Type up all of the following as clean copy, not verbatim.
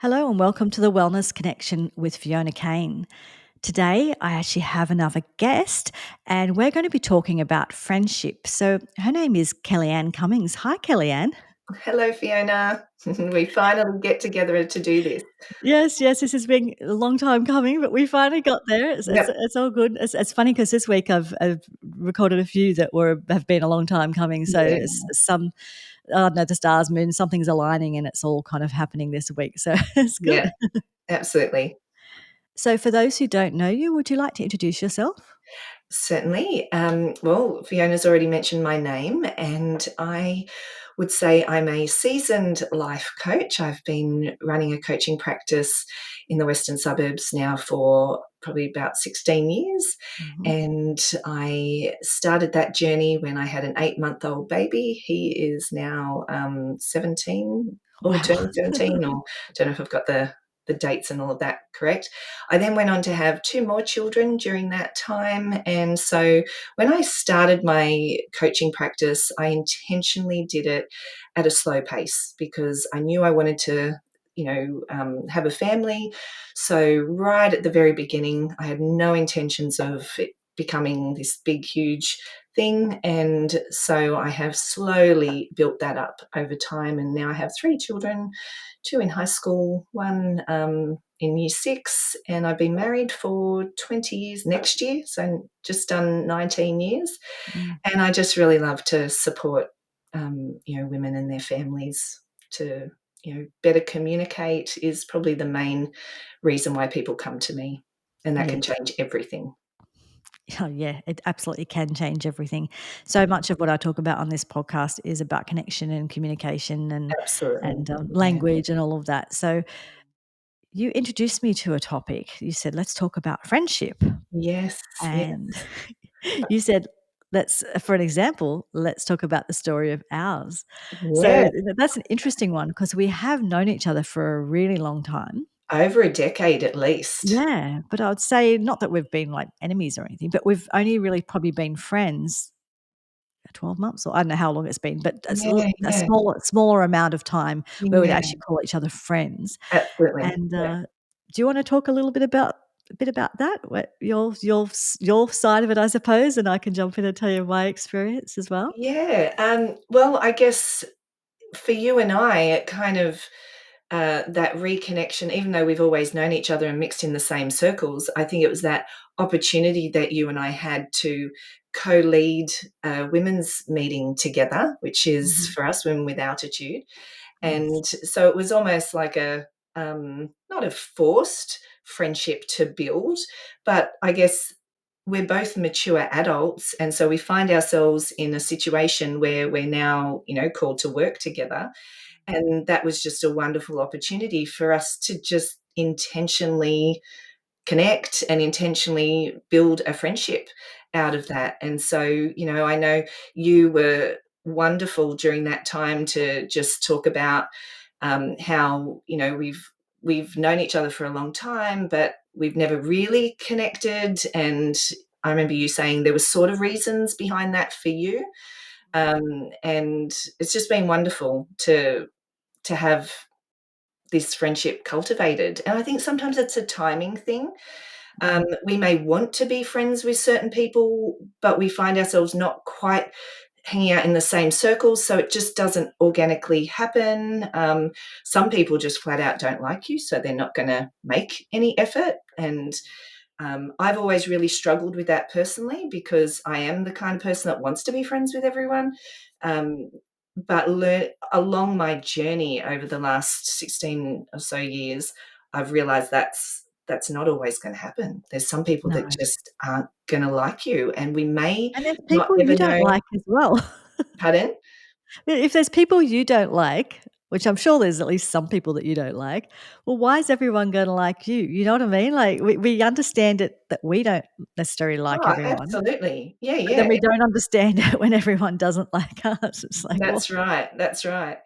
Hello and welcome to the Wellness Connection with Fiona Kane. Today, I actually have another guest and we're going to be talking about friendship. So, her name is Kelly Anne Cummings. Hi, Kelly Anne. Hello, Fiona. We finally get together to do this. Yes, this has been a long time coming, but we finally got there. Yep. It's all good. It's funny because this week I've recorded a few that have been a long time coming. So, Yeah. some, I don't know, the stars, moon, something's aligning and it's all kind of happening this week. So, it's good. Yeah, absolutely. So, for those who don't know you, would you like to introduce yourself? Certainly. Well, Fiona's already mentioned my name, and I would say I'm a seasoned life coach. I've been running a coaching practice in the western suburbs now for probably about 16 years. Mhm. And I started that journey when I had an 8-month-old baby. He is now 17 or Wow. turning 17, or don't know if I've got the dates and all of that correct. I then went on to have 2 more children during that time, and so when I started my coaching practice, I intentionally did it at a slow pace because I knew I wanted to, have a family. So right at the very beginning, I had no intentions of it becoming this big, huge thing, and so I have slowly built that up over time, and now I have 3 children, 2 in high school, 1, in year 6, and I've been married for 20 years next year, so just done 19 years, Mm. and I just really love to support, women and their families to, better communicate is probably the main reason why people come to me, and that can Yes. change everything. Oh, yeah, it absolutely can change everything. So much of what I talk about on this podcast is about connection and communication Absolutely. and Yeah. language and all of that. So you introduced me to a topic. You said, "Let's talk about friendship." Yes, yes. And you said, "Let's for an example, let's talk about the story of ours." So Yeah, that's an interesting one because we have known each other for a really long time. over a decade at least. Yeah, but I would say not that we've been, like, enemies or anything, but we've only really probably been friends 12 months, or I don't know how long it's been, but Yeah, a yeah, smaller amount of time where we'd yeah, actually call each other friends. absolutely. And, Yeah. do you wanna talk a little bit about that? What your side of it, I suppose, and I can jump in and tell you my experience as well? Yeah, well, I guess for you and I, it kind of that reconnection, even though we've always known each other and mixed in the same circles, I think it was that opportunity that you and I had to co-lead a women's meeting together, which is Mhm. for us Women with Altitude. Yes. And so it was almost like a not a forced friendship to build, but I guess we're both mature adults, and so we find ourselves in a situation where we're now, called to work together. And that was just a wonderful opportunity for us to just intentionally connect and intentionally build a friendship out of that. And so, I know you were wonderful during that time to just talk about how we've known each other for a long time, but we've never really connected. And I remember you saying there were sort of reasons behind that for you, and it's just been wonderful to have this friendship cultivated. And I think sometimes it's a timing thing. Mm. We may want to be friends with certain people, but we find ourselves not quite hanging out in the same circles, so it just doesn't organically happen. Some people just flat out don't like you, so they're not going to make any effort. And I've always really struggled with that personally because I am the kind of person that wants to be friends with everyone. Um, but along my journey over the last 16 or so years, I've realized that's not always going to happen. There's some people No. that just aren't going to like you, and we may And there's not people ever you don't know. like as well. Pardon? If there's people you don't like, which I'm sure there's at least some people that you don't like, well, why is everyone gonna like you? You know what I mean? Like, we understand it that we don't necessarily like Oh, everyone, absolutely. Yeah, but then yeah. we don't understand it when everyone doesn't like us. It's like, well, That's right. That's right.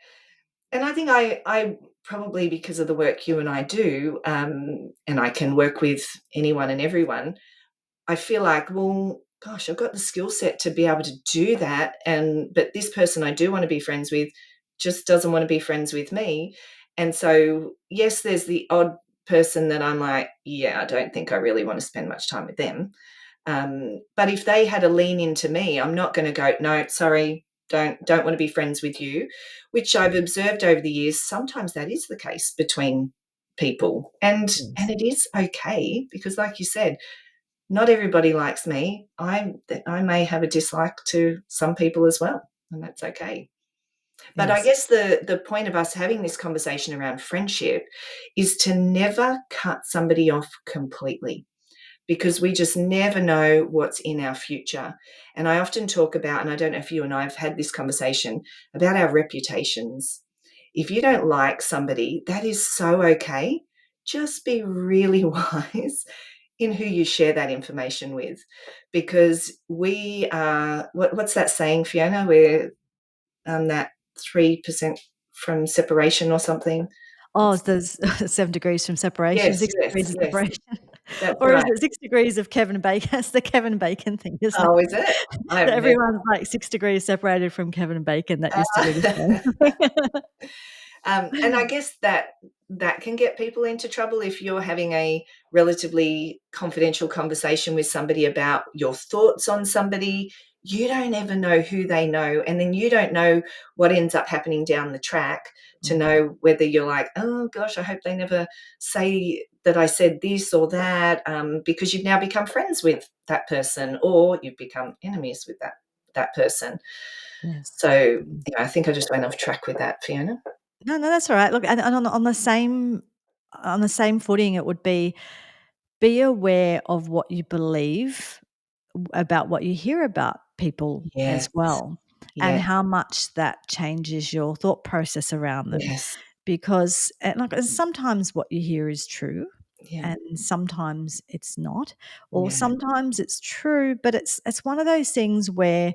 And I think I probably, because of the work you and I do, and I can work with anyone and everyone, I feel like, well, gosh, I've got the skill set to be able to do that. But this person I do want to be friends with just doesn't want to be friends with me. And so, yes, there's the odd person that I'm like, yeah, I don't think I really want to spend much time with them. But if they had a lean into me, I'm not going to go, no, sorry, don't want to be friends with you, which I've observed over the years. Sometimes that is the case between people, and Yes. it is okay because, like you said, not everybody likes me. I may have a dislike to some people as well, and that's okay. But I Yes. guess the point of us having this conversation around friendship is to never cut somebody off completely, because we just never know what's in our future. And I often talk about, and I don't know if you and I have had this conversation, about our reputations. If you don't like somebody, that is so okay. Just be really wise in who you share that information with, because we are, what's that saying, Fiona? We're that 3% from separation or something. Oh, What's, there's 7 degrees from separation, yes, 6 yes, degrees of yes, separation. that's Or is right. it 6 degrees of Kevin Bacon? It's the Kevin Bacon thing, isn't Oh, it? is it? I have That never. everyone's like 6 degrees separated from Kevin Bacon. That used to be the Uh, saying. and I guess that can get people into trouble if you're having a relatively confidential conversation with somebody about your thoughts on somebody. You don't ever know who they know, and then you don't know what ends up happening down the track to Mm, know whether you're like, oh gosh, I hope they never say that I said this or that, because you've now become friends with that person, or you've become enemies with that person. yes. So, Mm. I think I just went off track with that, Fiona. No, no, that's all right. Look, and on the same footing, it would be aware of what you believe about what you hear about people Yes. as well, and Yeah. how much that changes your thought process around them. Yes. Because, like, sometimes what you hear is true, Yeah. and sometimes it's not, or Yeah. sometimes it's true, but it's one of those things where,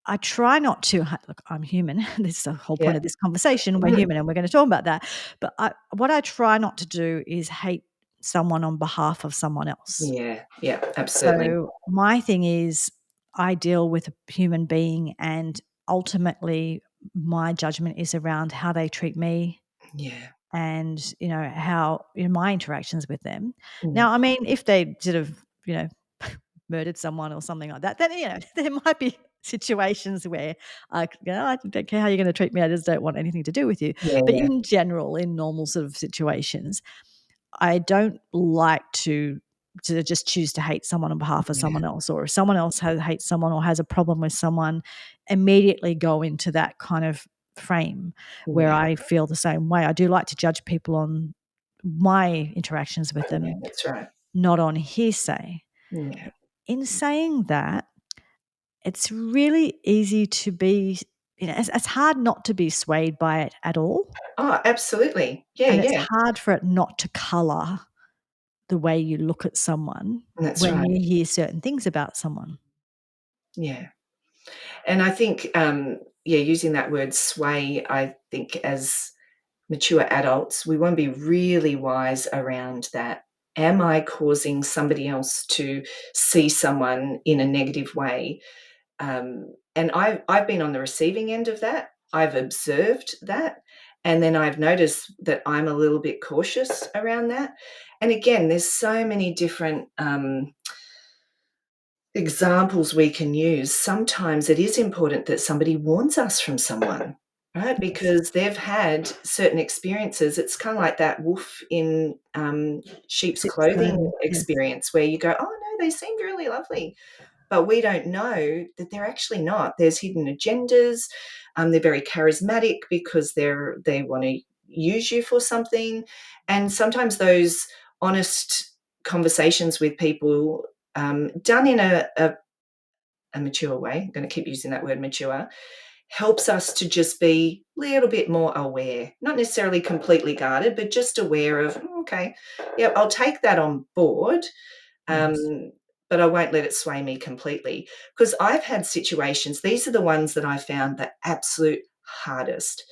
I try not to look, I'm human. This is the whole Yeah. point of this conversation. We're Mhm. human, and we're gonna talk about that. But what I try not to do is hate someone on behalf of someone else. Yeah. Yeah. Absolutely. So, my thing is I deal with a human being, and ultimately my judgment is around how they treat me Yeah. and, how in my interactions with them. Mm. Now, I mean, if they sort of, murdered someone or something like that, then, there might be situations where I don't care how you're gonna treat me, I just don't want anything to do with you. Yeah. But Yeah. in general, in normal sort of situations, I don't like to just choose to hate someone on behalf of Yeah. someone else, or if someone else hates someone or has a problem with someone, immediately go into that kind of frame where Yeah. I feel the same way. I do like to judge people on my interactions with Yeah. them, That's right. not on hearsay. Yeah. In saying that, it's really easy to be, it's hard not to be swayed by it at all, Oh, absolutely. Yeah. and it's Yeah. hard for it not to colour the way you look at someone That's when right. you hear certain things about someone. Yeah. And I think, yeah, using that word sway, I think as mature adults, we want to be really wise around that. Am I causing somebody else to see someone in a negative way? And I've been on the receiving end of that. I've observed that, and then I've noticed that I'm a little bit cautious around that. And again, there's so many different examples we can use. Sometimes it is important that somebody warns us from someone, right? Yes. Because they've had certain experiences. It's kind of like that wolf in sheep's Sheep's clothing clothing, yes. experience, where you go, oh no, they seemed really lovely, but we don't know that they're actually not. There's hidden agendas. They're very charismatic because they want to use you for something, and sometimes those honest conversations with people, done in a mature way. I'm going to keep using that word mature. Helps us to just be a little bit more aware, not necessarily completely guarded, but just aware of, okay, yeah, I'll take that on board, Yes. um, but I won't let it sway me completely. Because I've had situations, these are the ones that I found the absolute hardest.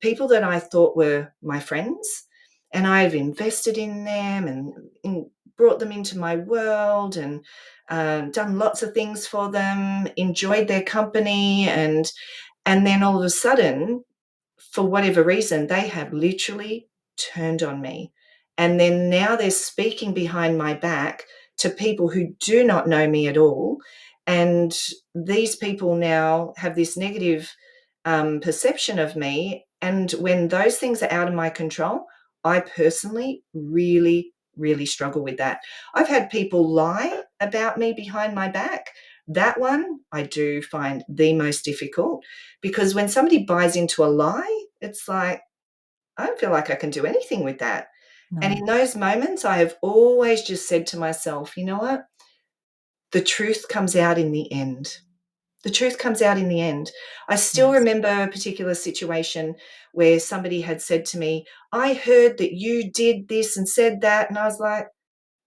People that I thought were my friends, and I've invested in them and brought them into my world and done lots of things for them, enjoyed their company, and then all of a sudden for whatever reason, they have literally turned on me. And then now they're speaking behind my back to people who do not know me at all. And these people now have this negative perception of me. And when those things are out of my control, I personally really, really struggle with that. I've had people lie about me behind my back. That one I do find the most difficult, because when somebody buys into a lie, it's like, I don't feel like I can do anything with that. And No. in those moments, I have always just said to myself, you know what? The truth comes out in the end. The truth comes out in the end. I still Yes. remember a particular situation where somebody had said to me, I heard that you did this and said that. And I was like,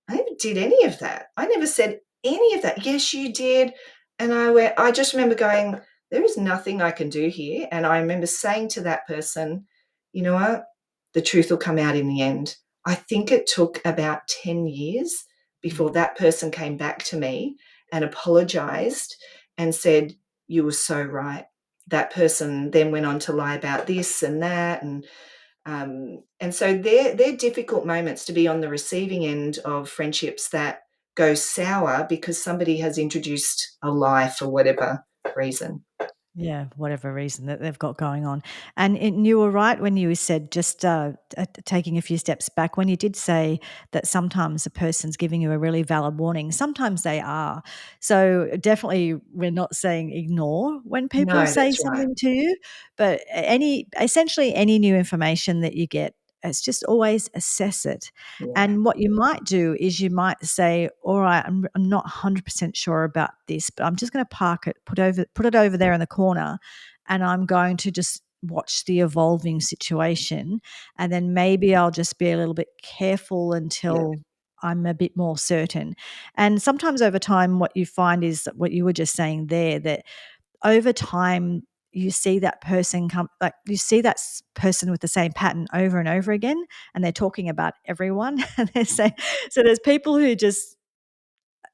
I never did any of that. I never said any of that. Yes, you did. And I just remember going, there is nothing I can do here. And I remember saying to that person, you know what? The truth will come out in the end. I think it took about 10 years before that person came back to me and apologized and said, you were so right. That person then went on to lie about this and that. And so they're difficult moments to be on the receiving end of friendships that go sour because somebody has introduced a lie for whatever reason. Yeah, whatever reason that they've got going on. And you were right when you said, just taking a few steps back, when you did say that sometimes a person's giving you a really valid warning. Sometimes they are. So definitely, we're not saying ignore when people No, say that's right. something to you, but essentially any new information that you get, it's just always assess it. Yeah, And what you might do is you might say, all right, I'm not 100% sure about this, but I'm just going to park it, put it over there in the corner, and I'm going to just watch the evolving situation. And then maybe I'll just be a little bit careful yeah, until I'm a bit more certain. And sometimes over time, what you find is what you were just saying there, that over time, you see that person come, like you see that person with the same pattern over and over again, and they're talking about everyone. And they say, so there's people who just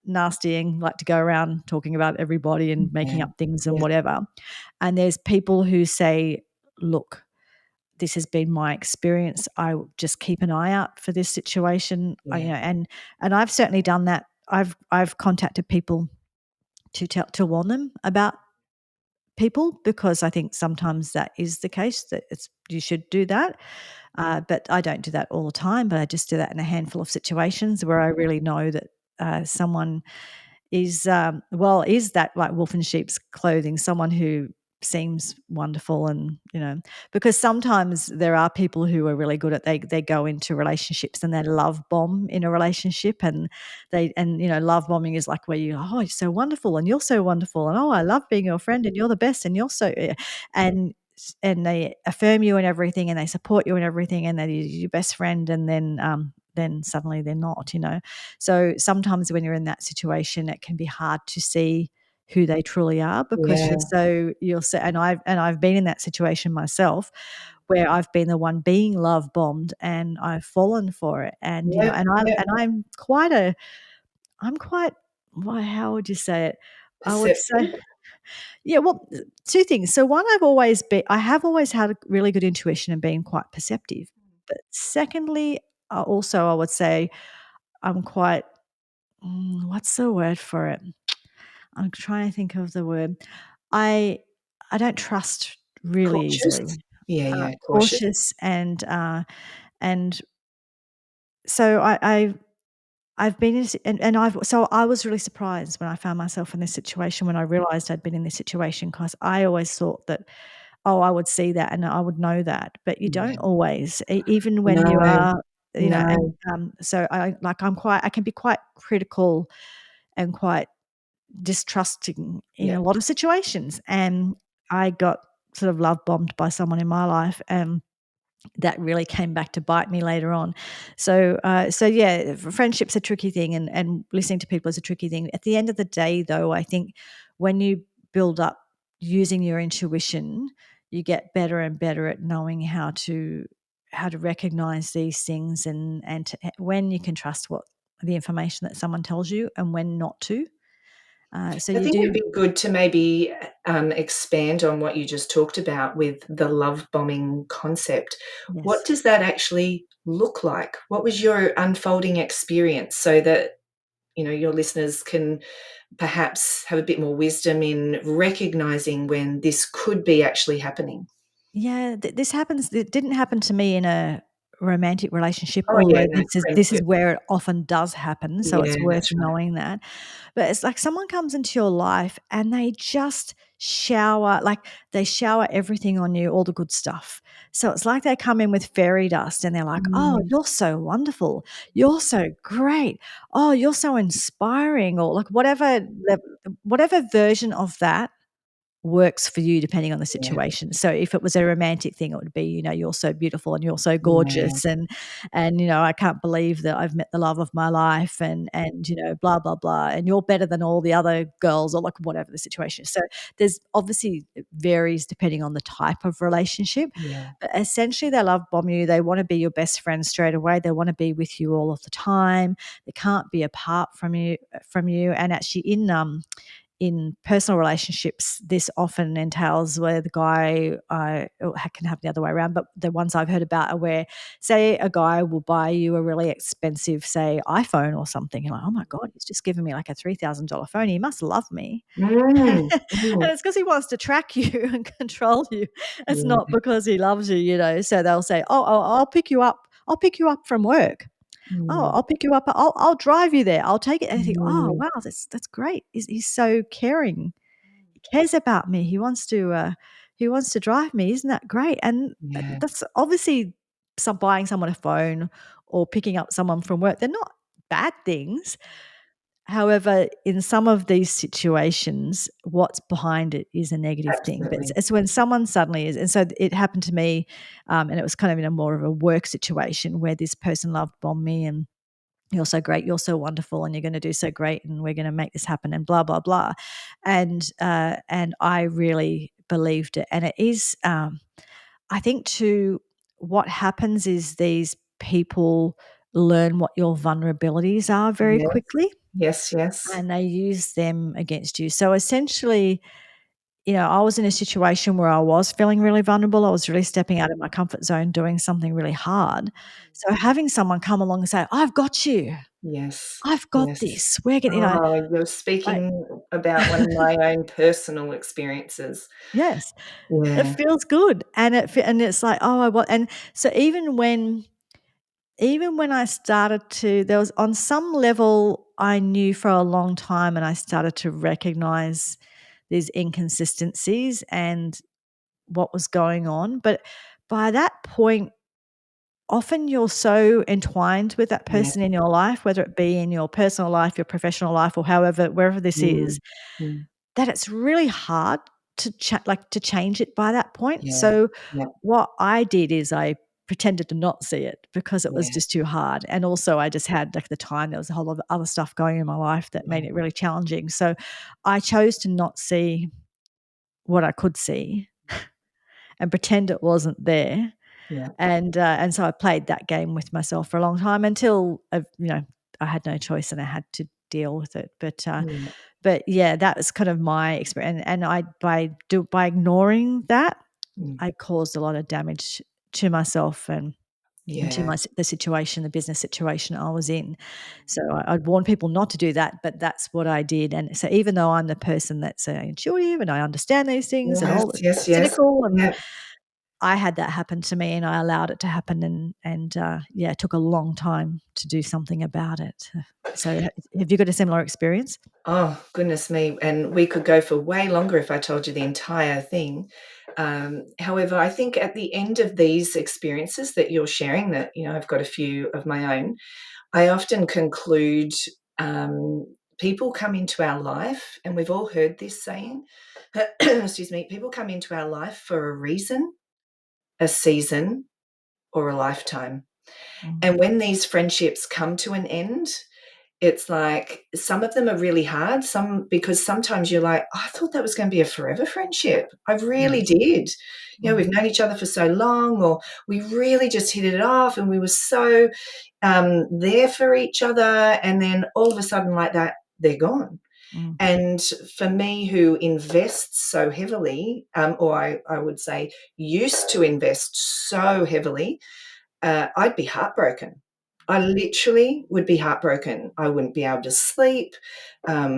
nastying, like to go around talking about everybody and making yeah, up things and yeah, whatever. And there's people who say, look, this has been my experience. I just keep an eye out for this situation. yeah, And I've certainly done that. I've contacted people to warn them about people, because I think sometimes that is the case, that you should do that. But I don't do that all the time, but I just do that in a handful of situations where I really know that someone is that like wolf in sheep's clothing, someone who seems wonderful. And because sometimes there are people who are really good at, they go into relationships and they love bomb in a relationship, and love bombing is like where oh, you're so wonderful and you're so wonderful, and oh, I love being your friend and you're the best and you're so yeah. and and they affirm you and everything, and they support you and everything, and they're your best friend, and then suddenly they're not. So sometimes when you're in that situation, it can be hard to see who they truly are, because yeah, you'll say, and I've been in that situation myself, where I've been the one being love bombed and I've fallen for it. And yeah, yeah. I'm quite, why, how would you say it? I would say, Perceptive. yeah, well, two things. So one, I have always had a really good intuition and been quite perceptive. But secondly, also I would say I'm quite, what's the word for it? I'm trying to think of the word. I I don't trust really Cautious. easily. Yeah, yeah, cautious. Cautious, and so I've been in a si and I've so I was really surprised when I found myself in this situation, when I realized I'd been in this situation, because I always thought that, oh, I would see that and I would know that, but you Yeah. don't always, even when you No, are, and, no. so I can be quite critical and quite distrusting in Yeah, a lot of situations, and I got sort of love bombed by someone in my life, and that really came back to bite me later on. So yeah, friendship's a tricky thing, and listening to people is a tricky thing. At the end of the day, though, I think when you build up using your intuition, you get better and better at knowing how to recognize these things, and when you can trust what the information that someone tells you and when not to. So I you think it'd do, be good to maybe expand on what you just talked about with the love bombing concept. What yes. does that actually look like? What was your unfolding experience so that your listeners can perhaps have a bit more wisdom in recognizing when this could be actually happening? Yeah, this happens. It didn't happen to me in a romantic relationship, Oh, yeah, although no, this is friendship. where it often does happen, so it's Yeah, worth that's right. knowing that. But it's like someone comes into your life and they just shower everything on you, all the good stuff. So it's like they come in with fairy dust and they're like, "Oh, Mm, you're so wonderful. You're so great. Oh, you're so inspiring," or like whatever version of that works for you depending on the yeah, situation. So if it was a romantic thing, it would be, "You're so beautiful and you're so yeah, gorgeous and I can't believe that I've met the love of my life and blah blah blah and you're better than all the other girls," or like whatever the situation is. So there's obviously it varies depending on the type of relationship. yeah. But essentially they love bomb you. They want to be your best friend straight away. They want to be with you all of the time. They can't be apart from you. And actually in personal relationships, this often entails where the guy, it can happen the other way around, but the ones I've heard about are where, say, a guy will buy you a really expensive, say, iPhone or something. You're like, oh my God, he's just given me like a $3,000 phone. He must love me. And Mm, mm, it's because he wants to track you and control you. It's not yeah, because he loves you. So they'll say, oh, I'll pick you up. I'll pick you up from work. Oh, mm, I'll pick you up. I'll drive you there. I'll take it. And I think, oh mm, wow, that's great. He's so caring. He cares about me. He wants to drive me. Isn't that great? And yeah, that's obviously buying someone a phone or picking up someone from work. They're not bad things. However, in some of these situations, what's behind it is a negative thing. But it's, absolutely. it's when someone suddenly is, and so it happened to me, and it was kind of in a more of a work situation where this person love bombed me and you're so great, you're so wonderful, and you're going to do so great, and we're going to make this happen, and blah blah blah, and I really believed it, and it is, I think, too, what happens is these people learn what your vulnerabilities are very Yes, quickly, yes, yes. and they use them against you. So essentially, I was in a situation where I was feeling really vulnerable. I was really stepping out of my comfort zone, doing something really hard. So having someone come along and say, "I've got you. Yes, I've got yes. this. We're gonna," Oh, you're like, speaking about one of my own personal experiences. yes, it Yeah, feels good, and it's like, "Oh, I want," and so even when I started to, there was on some level I knew for a long time, and I started to recognize these inconsistencies and what was going on, but by that point, often you're so entwined with that yeah. person in your life, whether it be in your personal life, your professional life, or however wherever this is, Mm, mm, that it's really hard to change it by that point. yeah, So yeah, what I did is I pretended to not see it because it was yeah, just too hard, and also I just had, like, the time, there was a whole lot of other stuff going in my life that yeah, made it really challenging. So I chose to not see what I could see and pretend it wasn't there. yeah, And so I played that game with myself for a long time until, I had no choice and I had to deal with it. yeah, But yeah, that was kind of my experience, and I by ignoring that, mm, I caused a lot of damage to myself and to yeah, the situation, the business situation I was in. So I'd warn people not to do that, but that's what I did. And so even though I'm the person that's intuitive and I understand these things and yes, all yes, yes, cynical, and yeah. I had that happen to me, and I allowed it to happen, yeah, it took a long time to do something about it. So, have you got a similar experience? Oh, goodness me, and we could go for way longer if I told you the entire thing. However, I think at the end of these experiences that you're sharing, that, I've got a few of my own, I often conclude, people come into our life, and we've all heard this saying, excuse me, people come into our life for a reason, a season, or a lifetime. Mm, And when these friendships come to an end, it's like some of them are really hard, because sometimes you're like, "Oh, I thought that was gonna be a forever friendship. I really yes. did. We've Mhm. known each other for so long, or we really just hit it off, and we were so, there for each other, and then all of a sudden like that, they're gone." Mm, And for me, who invests so heavily, or I would say used to invest so heavily, I'd be heartbroken. I literally would be heartbroken. I wouldn't be able to sleep,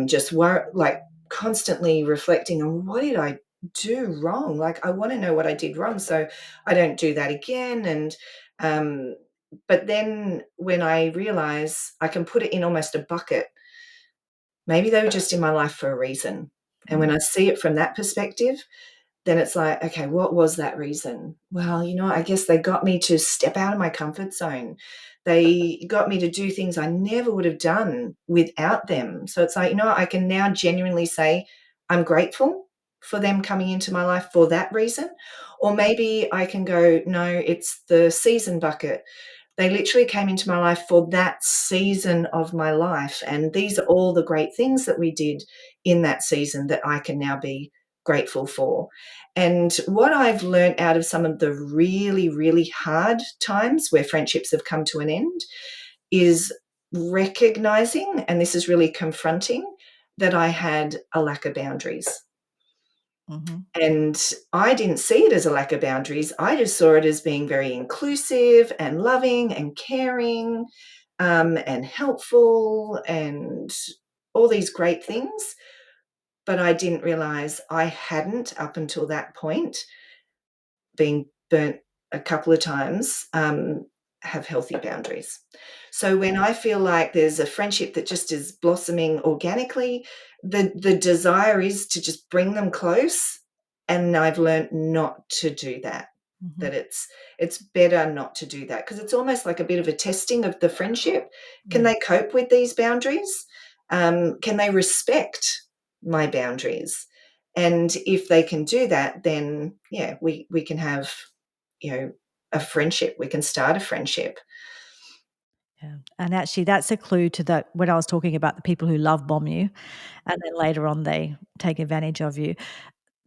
just like constantly reflecting on what did I do wrong? Like, I want to know what I did wrong so I don't do that again. And, um, but then when I realize I can put it in almost a bucket, maybe they were just in my life for a reason. And when mm, I see it from that perspective, then it's like, okay, what was that reason? Well, I guess they got me to step out of my comfort zone. They got me to do things I never would have done without them. So it's like, I can now genuinely say I'm grateful for them coming into my life for that reason. Or maybe I can go, no, it's the season bucket. They literally came into my life for that season of my life. And these are all the great things that we did in that season that I can now be grateful for. And what I've learned out of some of the really, really hard times where friendships have come to an end is recognizing, and this is really confronting, that I had a lack of boundaries. mhm. And I didn't see it as a lack of boundaries. I just saw it as being very inclusive and loving and caring, and helpful and all these great things. But I didn't realize I hadn't, up until that point, been burnt a couple of times, have healthy boundaries. So when I feel like there's a friendship that just is blossoming organically, the desire is to just bring them close, and I've learned not to do that. Mhm. That it's better not to do that, because it's almost like a bit of a testing of the friendship. Can Yeah. they cope with these boundaries? Can they respect my boundaries? And if they can do that, then yeah, we can have, you know, a friendship. We can start a friendship. Yeah. And actually, that's a clue to that when I was talking about the people who love bomb you and then later on they take advantage of you.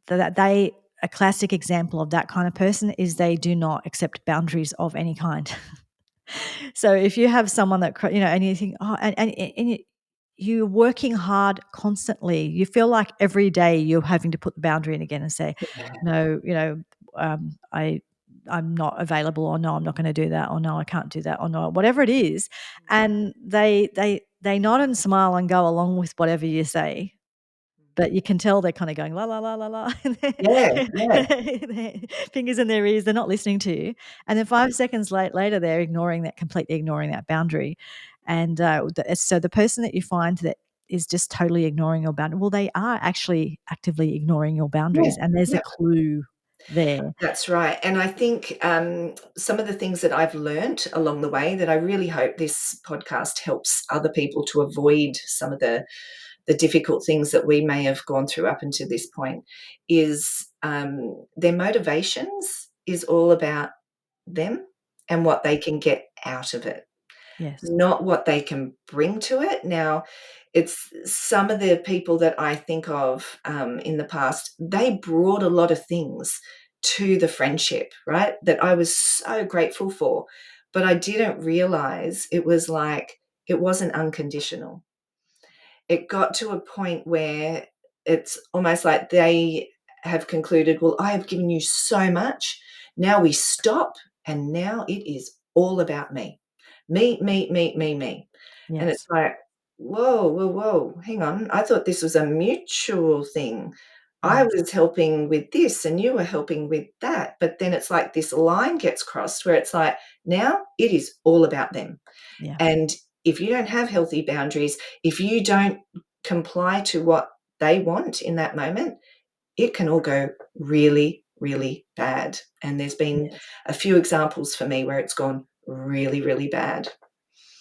That they a classic example of that kind of person is they do not accept boundaries of any kind. So if you have someone that and you think, oh, you're working hard constantly, you feel like every day you're having to put the boundary in again and say, Yeah. no, I'm not available, or no, I'm not going to do that, or no, I can't do that, or no, whatever it is, and they nod and smile and go along with whatever you say, but you can tell they're kinda going, "La, la, la, la, la," and Yeah, yeah, their fingers in their ears, they're not listening to you, and then 5 seconds later, they're completely ignoring that boundary, and, so the person that you find that is just totally ignoring your boundary, well, they are actually actively ignoring your yeah, boundaries, and there's a yeah. clue there. That's right. And I think, some of the things that I've learnt along the way, that I really hope this podcast helps other people to avoid some of the difficult things that we may have gone through up until this point, is, their motivations is all about them and what they can get out of it, Yes. not what they can bring to it. Now, it's some of the people that I think of, in the past, they brought a lot of things to the friendship, right? That I was so grateful for, but I didn't realize it was like, it wasn't unconditional. It got to a point where it's almost like they have concluded, well, I have given you so much. Now we stop, and now it is all about me. Me, me, me, me, me. And it's Yes. like, whoa, whoa, whoa, hang on. I thought this was a mutual thing. I Mm. was helping with this and you were helping with that. But then it's like this line gets crossed where it's like, now it is all about them. Yeah. And if you don't have healthy boundaries, if you don't comply to what they want in that moment, it can all go really, really bad. And there's been Yes. a few examples for me where it's gone really, really bad.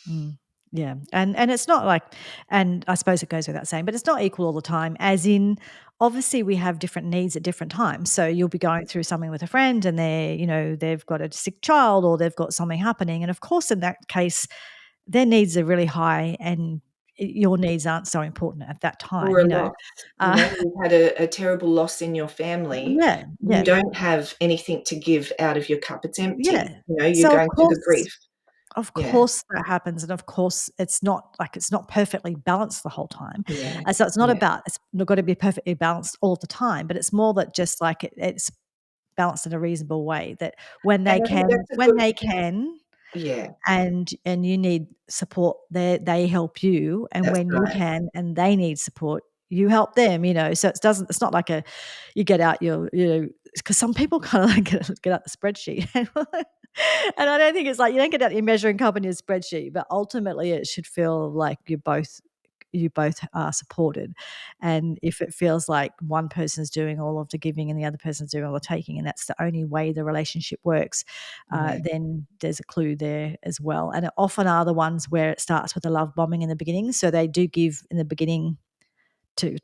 Mm. Yeah, and it's not like, and I suppose it goes without saying, but it's not equal all the time, as in, obviously, we have different needs at different times. So you'll be going through something with a friend and they've got a sick child or they've got something happening, and of course, in that case, their needs are really high and your needs aren't so important at that Or time, a loss. Uh, You've had a terrible loss in your family. yeah, You yeah, don't have anything to give out of your cup. It's empty. yeah. You're So, of going through the course grief. of Yeah. course that happens, and of course it's not like it's not perfectly balanced the whole time. Yeah. So it's not Yeah. about it's not got to be perfectly balanced all the time, but it's more that just like it's balanced in a reasonable way that And I think that's a when good they can yeah, and you need support, they help you, and that's when you right. can and they need support, you help them, so it's not like a you get out your because some people kind of like get out the spreadsheet and I don't think it's like you don't get out your measuring cup and your spreadsheet, but ultimately it should feel like you both are supported. And if it feels like one person's doing all of the giving and the other person's doing all the taking, and that's the only way the relationship works, Yeah. then there's a clue there as well. And it often are the ones where it starts with a love bombing in the beginning. So they do give in the beginning to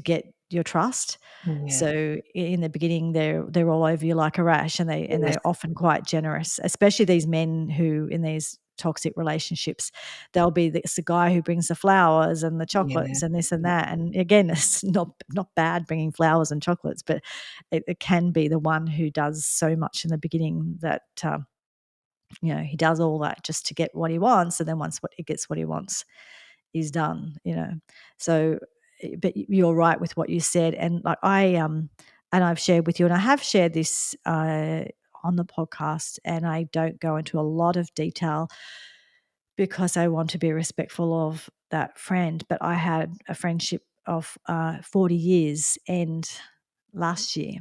get your trust. Yeah. So in the beginning, they're all over you like a rash, and Yes. they're often quite generous, especially these men who in these toxic relationships, they'll be it's the guy who brings the flowers and the Yeah. chocolates and this and Yeah. that. And again, it's not bad bringing flowers and chocolates, but it can be the one who does so much in the beginning that he does all that just to get what he wants, and then once he gets what he wants is done. So, but you're right with what you said, and like and I've shared with you, and I have shared this on the podcast, and I don't go into a lot of detail because I want to be respectful of that friend. But I had a friendship of 40 years end last year,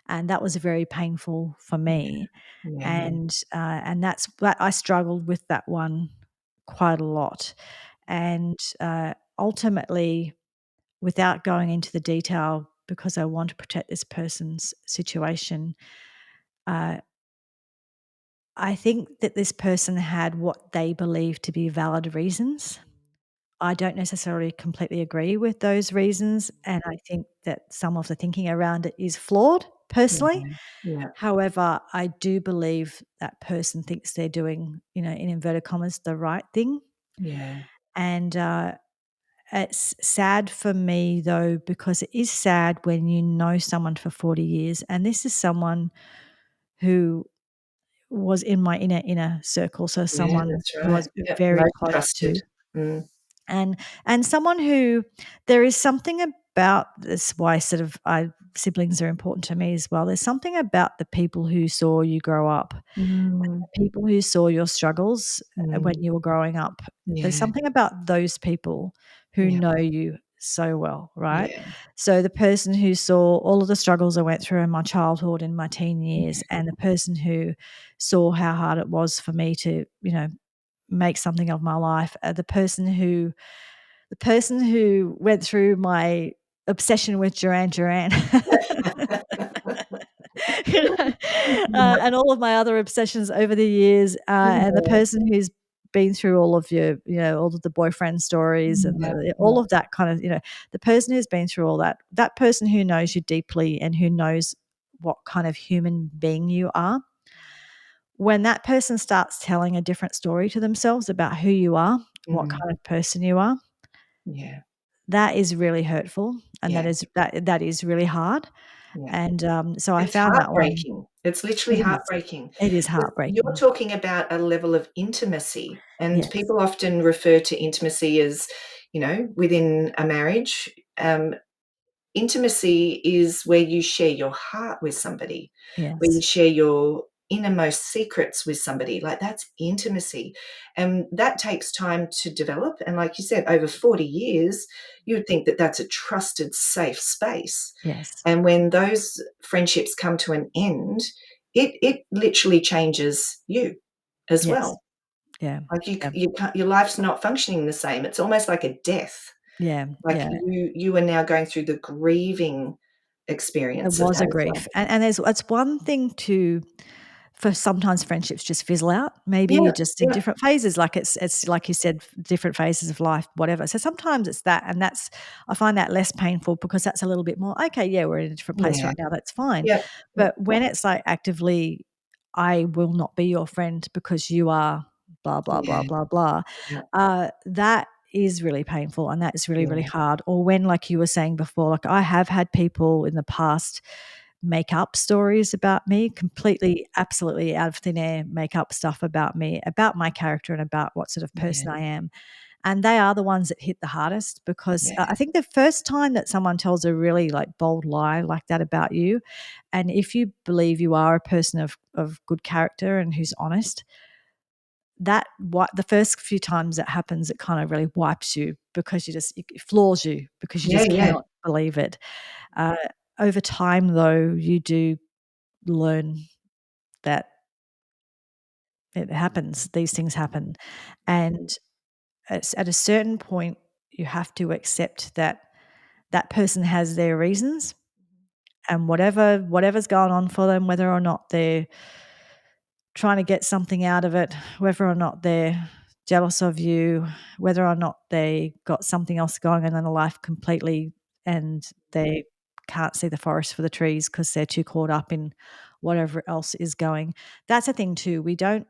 and that was very painful for me. Yeah. And that's that I struggled with that one quite a lot, and ultimately, without going into the detail because I want to protect this person's situation, uh, I think that this person had what they believe to be valid reasons. I don't necessarily completely agree with those reasons, and I think that some of the thinking around it is flawed personally. Yeah. Yeah. However, I do believe that person thinks they're doing, in inverted commas, the right thing. Yeah. And it's sad for me though, because it is sad when you know someone for 40 years. And this is someone who was in my inner circle. So Yeah, someone that's who I right. was Yep, very most close trusted. to. Mm. And someone who there is something about this why sort of siblings are important to me as well. There's something about the people who saw you grow up, Mm. people who saw your struggles when Mm. you were growing up. There's Yeah. something about those people who Yeah. know you so well, right? Yeah. So the person who saw all of the struggles I went through in my childhood and my teen years, and the person who saw how hard it was for me to, make something of my life, the person who went through my obsession with Duran Duran. You know, and all of my other obsessions over the years, and the Yeah. person who's been through all of all of the boyfriend stories and Yeah. all Yeah. of that kind of, the person who's been through all that, that person who knows you deeply and who knows what kind of human being you are. When that person starts telling a different story to themselves about who you are, what Mm. kind of person you are, Yeah. that is really hurtful, and Yeah. that is really hard. Yeah. And so I It's found that one. heartbreaking. It's literally It is. heartbreaking. It is But you're heartbreaking. talking about a level of intimacy, and Yes. people often refer to intimacy as, within a marriage. Intimacy is where you share your heart with somebody, where you Yes. share your innermost secrets with somebody. Like, that's intimacy. And that takes time to develop. And like you said, over 40 years, you would think that that's a trusted, safe space. Yes. And when those friendships come to an end, it literally changes you as Yes. well. Yeah. Like Yeah. you can't, your life's not functioning the same. It's almost like a death. Yeah. Like Yeah. you are now going through the grieving It experience of was that a as well. grief. And there's it's one thing to for sometimes friendships just fizzle out. Maybe Yeah, you're just in yeah, different phases, like it's like you said, different phases of life, whatever. So sometimes it's that, and that's I find that less painful because that's a little bit more, okay, yeah, we're in a different place yeah, right now, that's fine. yeah, yeah, But when it's like actively, I will not be your friend because you are blah, blah, blah, yeah, blah, blah, yeah, that is really painful and that is really, really yeah, hard. Or when, like you were saying before, like I have had people in the past make up stories about me, completely, absolutely out of thin air, make up stuff about me, about my character and about what sort of person Yeah. I am. And they are the ones that hit the hardest because Yeah. I think the first time that someone tells a really like bold lie like that about you, and if you believe you are a person of good character and who's honest, that what the first few times it happens, it kind of really wipes you because it floors you because you Yeah. just Yeah. cannot believe it. Uh, Over time, though, you do learn that it happens. These things happen, and at a certain point, you have to accept that that person has their reasons, and whatever's going on for them, whether or not they're trying to get something out of it, whether or not they're jealous of you, whether or not they got something else going on in their life completely and they can't see the forest for the trees because they're too caught up in whatever else is going. That's a thing too. We don't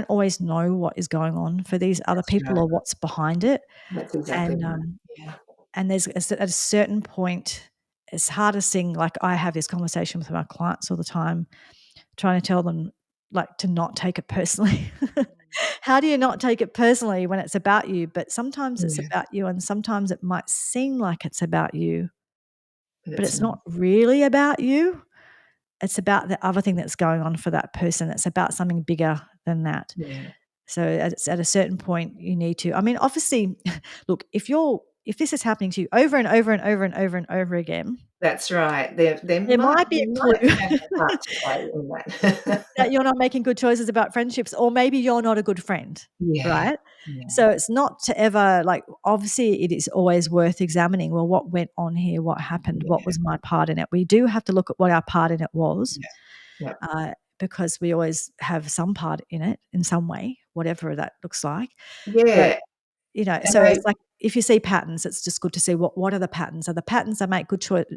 always know what is going on for these other That's people right. or what's behind it. That's exactly And right. Yeah. there's at a certain point, it's hardest thing. Like I have this conversation with my clients all the time, trying to tell them like to not take it personally. How do you not take it personally when it's about you? But sometimes it's Yeah. about you, and sometimes it might seem like it's about you, But but it's it's not. not really about you. It's about the other thing that's going on for that person. It's about something bigger than that. Yeah. So at a certain point, you need to. I mean, obviously, look, if this is happening to you over and over and over and over and over again, That's right. There there might might be you a might clue have a part to play in that. that you're not making good choices about friendships, or maybe you're not a good friend, Yeah. right? Yeah. So it's not to ever like, obviously, it is always worth examining. Well, what went on here? What happened? What Yeah. was my part in it? We do have to look at what our part in it was, Yeah. Yeah. because we always have some part in it in some way, whatever that looks like. But Yeah. And so I it's like if you see patterns, it's just good to see what are the patterns. Are the patterns I make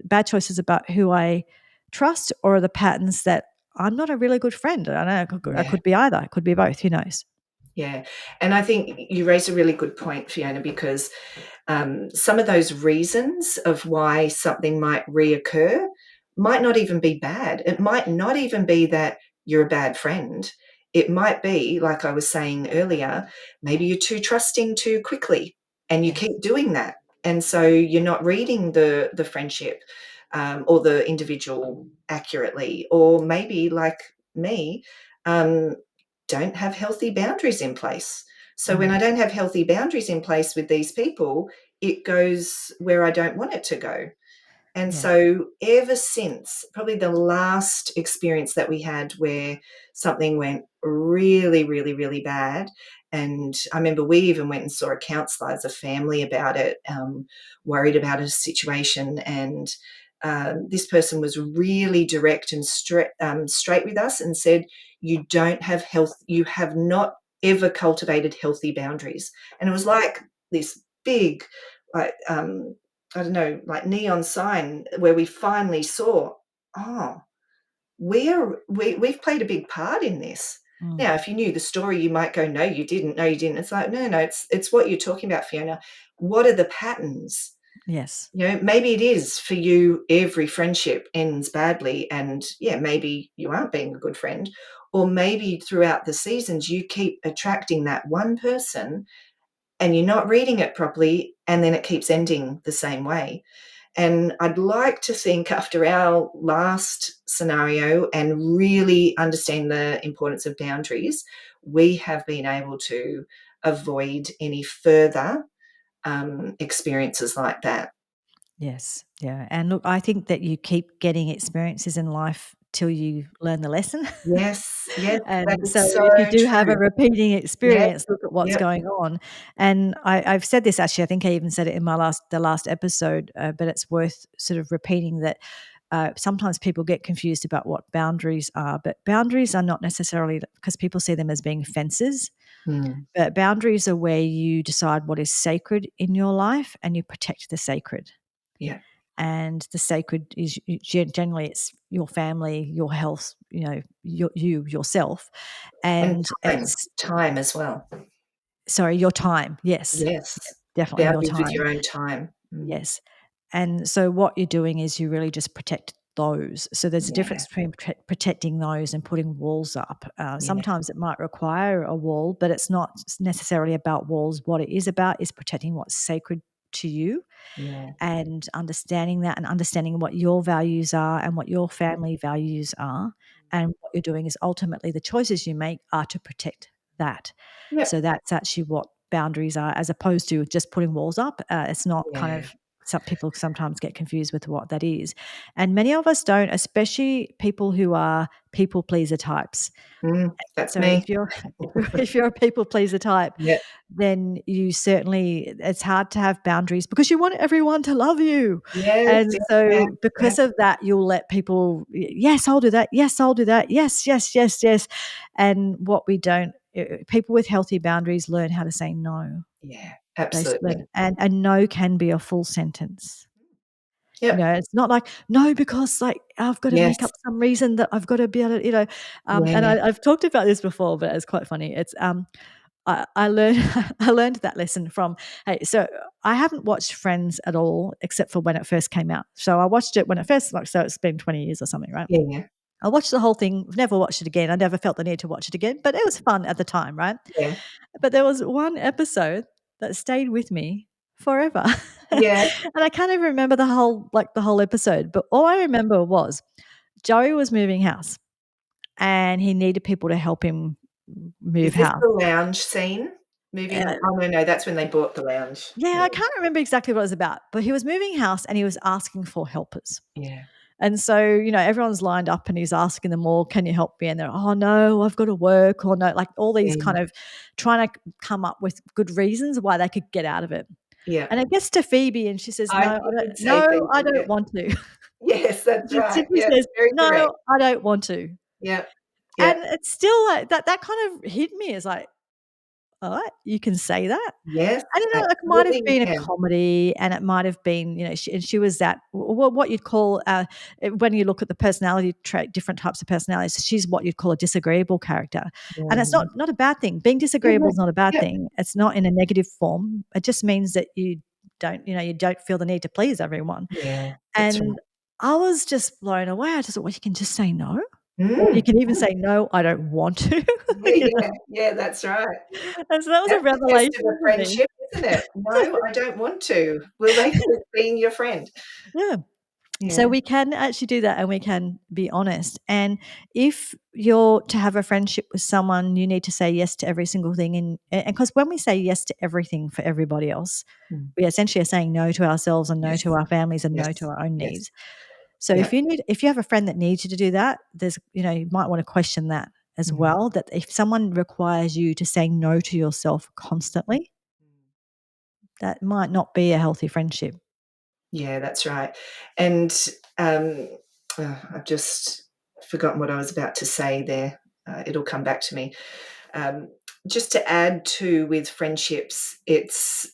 bad choices about who I trust, or are the patterns that I'm not a really good friend? I don't know. I yeah. could be either. It could be both. Who knows? Yeah. And I think you raise a really good point, Fiona, because some of those reasons of why something might reoccur might not even be bad. It might not even be that you're a bad friend. It might be, like I was saying earlier, maybe you're too trusting too quickly and you Yes. keep doing that. And so you're not reading the friendship or the individual accurately. Or maybe, like me, um, don't have healthy boundaries in place. So when Mm, I don't have healthy boundaries in place with these people, it goes where I don't want it to go. And yeah. so, ever since probably the last experience that we had where something went really, really, really bad, and I remember we even went and saw a counsellor as a family about it, worried about a situation, and this person was really direct and straight with us and said, "You don't have health. You have not ever cultivated healthy boundaries." And it was like this big, like I don't know, like neon sign where we finally saw, oh, we've played a big part in this. Mm, Now, if you knew the story, you might go, no, you didn't. No, you didn't. It's like, no, no, it's what you're talking about, Fiona. What are the patterns? yes. You know, maybe it is for you, every friendship ends badly, and yeah, maybe you aren't being a good friend. Or maybe throughout the seasons, you keep attracting that one person and you're not reading it properly, and then it keeps ending the same way. And I'd like to think after our last scenario and really understand the importance of boundaries, we have been able to avoid any further experiences like that. Yes. Yeah. And look, I think that you keep getting experiences in life till you learn the lesson. Yes, yes, that And so is so if you do have true. a repeating Yep, experience, look at what's yep. going on. And I've said this actually, I think I even said it in the last episode, but it's worth sort of repeating that sometimes people get confused about what boundaries are, but boundaries are not necessarily because people see them as being fences. Mm, But boundaries are where you decide what is sacred in your life and you protect the sacred. yeah, And the sacred is generally it's your family, your health, yourself, and and time, it's time as well. sorry, your time. Yes, yeah, Yes, definitely your boundaries with time. your own time. Mm, Yes, and so what you're doing is you really just protect those. So there's a Yeah. difference between protecting those and putting walls up. Yeah. Sometimes it might require a wall, but it's not necessarily about walls. What it is about is protecting what's sacred to you, Yeah. and understanding that, and understanding what your values are and what your family values are. And what you're doing is ultimately the choices you make are to protect that. Yep. So that's actually what boundaries are, as opposed to just putting walls up. It's not kind Yeah. of, some people sometimes get confused with what that is. And many of us don't, especially people who are people pleaser types. That's So me. if you're a people pleaser type, Yeah. then you certainly, it's hard to have boundaries because you want everyone to love you. Yes, And yes, yeah, so yeah, because of that, you'll let people, yes, I'll do that. Yes, I'll do that. Yes, yes, yes, yes. And what we don't, people with healthy boundaries learn how to say no. yeah, They absolutely. learn, and a no can be a full sentence. Yep. It's not like, "No, because, like, I've got to make Yes. up some reason that I've got to be able to," and Yeah, I've talked about this before, but it's quite funny. I learned I learned that lesson from, hey, so I haven't watched Friends at all except for when it first came out. So I watched it when it first, like, so it's been 20 years or something, right? yeah, yeah, I watched the whole thing, never watched it again. I never felt the need to watch it again, but it was fun at the time, right? yeah, But there was one episode that stayed with me forever. yeah, And I can't even remember the whole episode, but all I remember was Joey was moving house and he needed people to help him move Is this house. the lounge scene? Moving Uh, oh, no, no, that's when they bought the lounge. yeah, Yeah, I can't remember exactly what it was about, but he was moving house and he was asking for helpers. yeah, And so, everyone's lined up and he's asking them all, "Can you help me?" And they're, "Oh, no, I've got to work," or, "No," like all these yeah, kind of trying to come up with good reasons why they could get out of it. yeah. And it gets to Phoebe and she says, I "No, I you don't, did say no, I Phoebe, yeah. don't want to." Yes, that's She right. simply Yeah, says, very direct. "No, I don't want to." Yeah, yeah. And it's still like that kind of hit me as like, "All right, you can say that." Yes, And, it might have absolutely you been a can. comedy, and it might have been, she was that what you'd call, when you look at the personality trait, different types of personalities, she's what you'd call a disagreeable character, and it's Mhm. not a bad thing. Being Yeah, disagreeable yeah, is not a bad yeah, thing. It's not in a negative form. It just means that you don't feel the need to please everyone. yeah, that's right. And I was just blown away. I just thought, "Well, you can just say no." Or you Mm, can even mm. say, "No, I don't want to." Yeah, yeah, yeah, that's right. And so that was a That's the test revelation of a for me. friendship, isn't it? "No, I don't want to." Will they keep being your friend? Yeah. So Yeah. we can actually do that and we can be honest. And if you're to have a friendship with someone, you need to say yes to every single thing. And because when we say yes to everything for everybody else, Mm. we essentially are saying no to ourselves and no to Yes, our families and no to yes, our own yes. needs. So Yeah. if you have a friend that needs you to do that, you might want to question that as Mm. well. That if someone requires you to say no to yourself constantly, that might not be a healthy friendship. Yeah, that's right. And, um, I've just forgotten what I was about to say there. It'll come back to me. Um, just to add to with friendships, it's,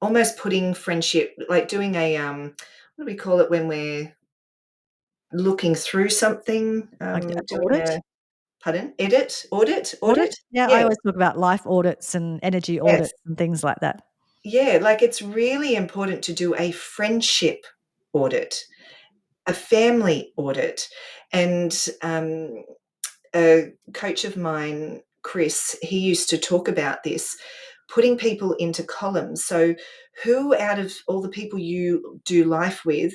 almost putting friendship like doing a, what do we call it when we're looking through something? Like an Doing audit. a pardon? Edit? Audit? Audit? Audit? Yeah, Yeah, I always talk about life audits and energy yes. audits and things like that. Yeah, like, it's really important to do a friendship audit, a family audit, and, a coach of mine, Chris, he used to talk about this, putting people into columns. So, who out of all the people you do life with,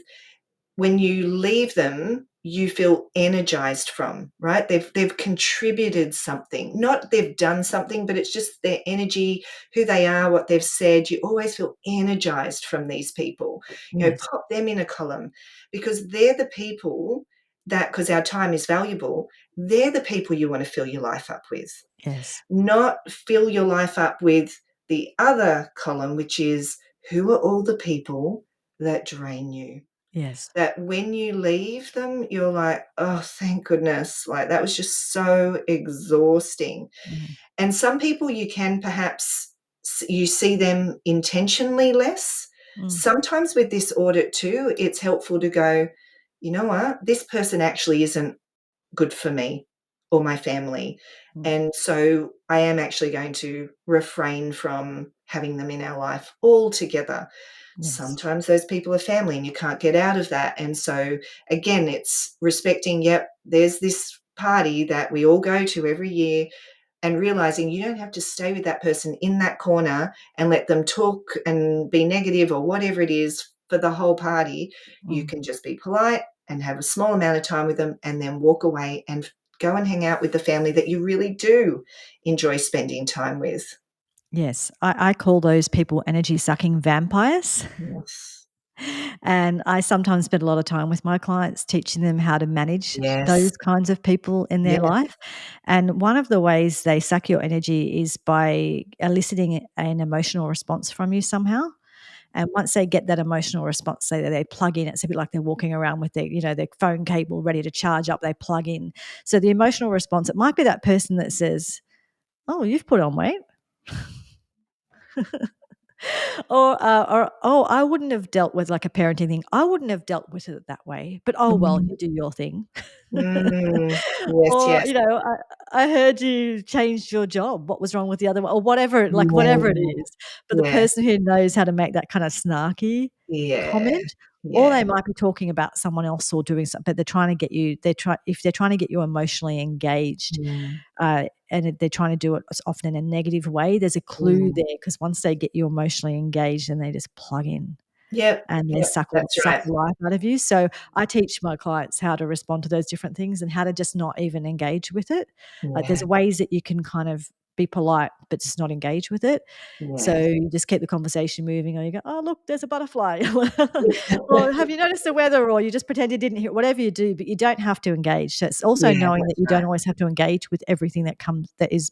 when you leave them, you feel energized from, right? They've contributed something. Not they've done something, but it's just their energy, who they are, what they've said. You always feel energized from these people. Yes, Pop them in a column because they're the people that, because our time is valuable, they're the people you want to fill your life up with. yes, Not fill your life up with the other column, which is who are all the people that drain you, yes. that when you leave them, you're like, "Oh, thank goodness." Like, that was just so exhausting. Mm, And some people you can perhaps you see them intentionally less. mm, Sometimes with this audit too, it's helpful to go, "You know what? This person actually isn't good for me or my family. mm, And so I am actually going to refrain from having them in our life altogether." Yes. Sometimes those people are family and you can't get out of that. And so, again, it's respecting, yep, there's this party that we all go to every year, and realizing you don't have to stay with that person in that corner and let them talk and be negative or whatever it is for the whole party. You Mm. can just be polite and have a small amount of time with them and then walk away and go and hang out with the family that you really do enjoy spending time with. Yes. I call those people energy sucking vampires. Yes. And I sometimes spend a lot of time with my clients teaching them how to manage Yes. those kinds of people in their Yes. life. And one of the ways they suck your energy is by eliciting an emotional response from you somehow. And once they get that emotional response, say that they plug in, it's a bit like they're walking around with their, their phone cable ready to charge up, they plug in. So the emotional response, it might be that person that says, "Oh, you've put on weight." Or, "Oh, I wouldn't have dealt with, like, a parenting thing. I wouldn't have dealt with it that way, but, oh, well, Mm. you do your thing." Mm. Yes, Or, yes. "I heard you changed your job. What was wrong with the other one?" Or whatever, like, whatever it Yeah. is. But the Yeah. person who knows how to make that kinda snarky Yeah. comment, or Yeah. they might be talking about someone else or doing something, but they're trying to get you if they're trying to get you emotionally engaged, Mm. and they're trying to do it as often in a negative way, there's a clue Mm. there because once they get you emotionally engaged, then they just plug in Yep. and they Yep. That's suck right. the life out of you. So I teach my clients how to respond to those different things and how to just not even engage with it. Like Yeah. there's ways that you can kind of be polite, but just not engage with it. So Yeah. you just keep the conversation moving, or you go, "Oh, look, there's a butterfly," or "Have you noticed the weather?" Or you just pretend you didn't hear. Whatever you do, but you don't have to engage. So it's also Yeah, knowing that that's you don't right. always have to engage with everything that is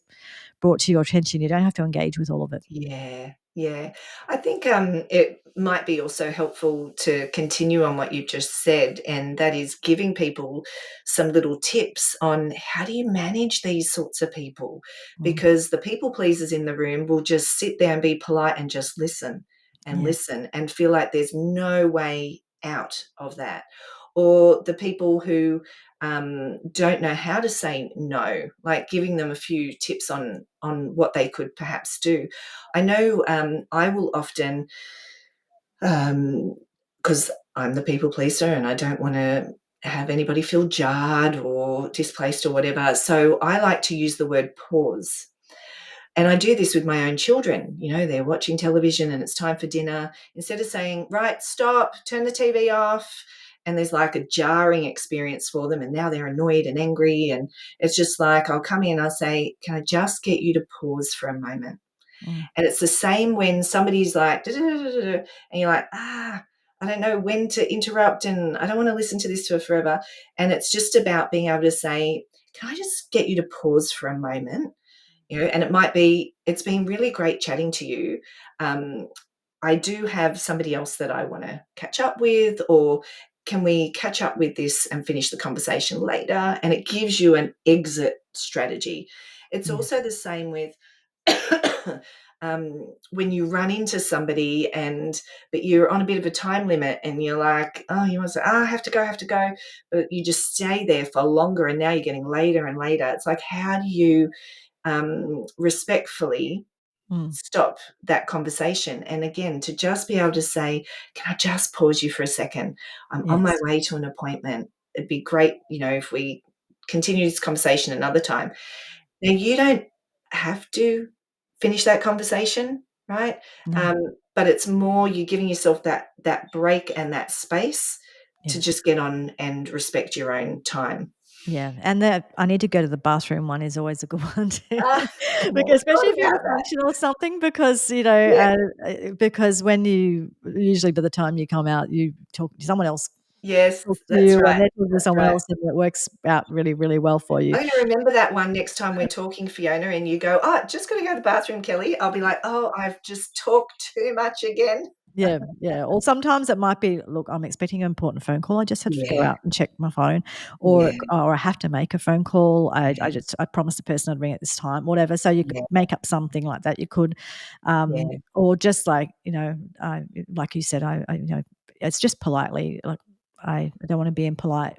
brought to your attention. You don't have to engage with all of it. Yeah, yeah. I think it might be also helpful to continue on what you've just said, and that is giving people some little tips on how do you manage these sorts of people? Mm, Because the people pleasers in the room will just sit there and be polite and just yes. listen and feel like there's no way out of that. Or the people who don't know how to say no, like giving them a few tips on what they could perhaps do. I know I will often, because I'm the people pleaser and I don't want to have anybody feel jarred or displaced or whatever. So I like to use the word pause. And I do this with my own children. You know, they're watching television and it's time for dinner. Instead of saying, right, stop, turn the TV off, and there's like a jarring experience for them, and now they're annoyed and angry. And it's just like, I'll come in, I'll say, can I just get you to pause for a moment? Mm, And it's the same when somebody's like, "Da, da, da, da, da," and you're like, I don't know when to interrupt and I don't want to listen to this for forever. And it's just about being able to say, can I just get you to pause for a moment? You know, and it might be, it's been really great chatting to you. Um, I do have somebody else that I want to catch up with, or can we catch up with this and finish the conversation later? And it gives you an exit strategy. It's yes. also the same with when you run into somebody and but you're on a bit of a time limit and you're like, oh, you want to say, oh, I have to go, but you just stay there for longer and now you're getting later and later. It's like, how do you respectfully Mm, stop that conversation? And again, to just be able to say, can I just pause you for a second? I'm on my yes. way to an appointment. It'd be great, if we continue this conversation another time. Now, you don't have to finish that conversation, right? No. Um, but it's more you giving yourself that break and that space to Yes. just get on and respect your own time. Yeah, and that "I need to go to the bathroom" one is always a good one too, Ah, I never because especially thought if you're at about a that. function or something because, Yeah. because when you usually by the time you come out, you talk someone else Yes, talks to that's you and right. they're talking to That's someone right. else and it works out really, really well for you. I'm gonna remember that one next time we're talking, Fiona, and you go, "Oh, just gotta go to the bathroom, Kelly." I'll be like, "Oh, I've just talked too much again." Yeah, yeah, or sometimes it might be, "Look, I'm expecting an important phone call, I just have to go Yeah, out and check my phone," yeah, or "I have to make a phone call, yeah, I promised the person I'd ring at this time," whatever, so you could yeah, make up something like that, you could, yeah, or just like, like you said, it's just politely, like, I don't wanna be impolite,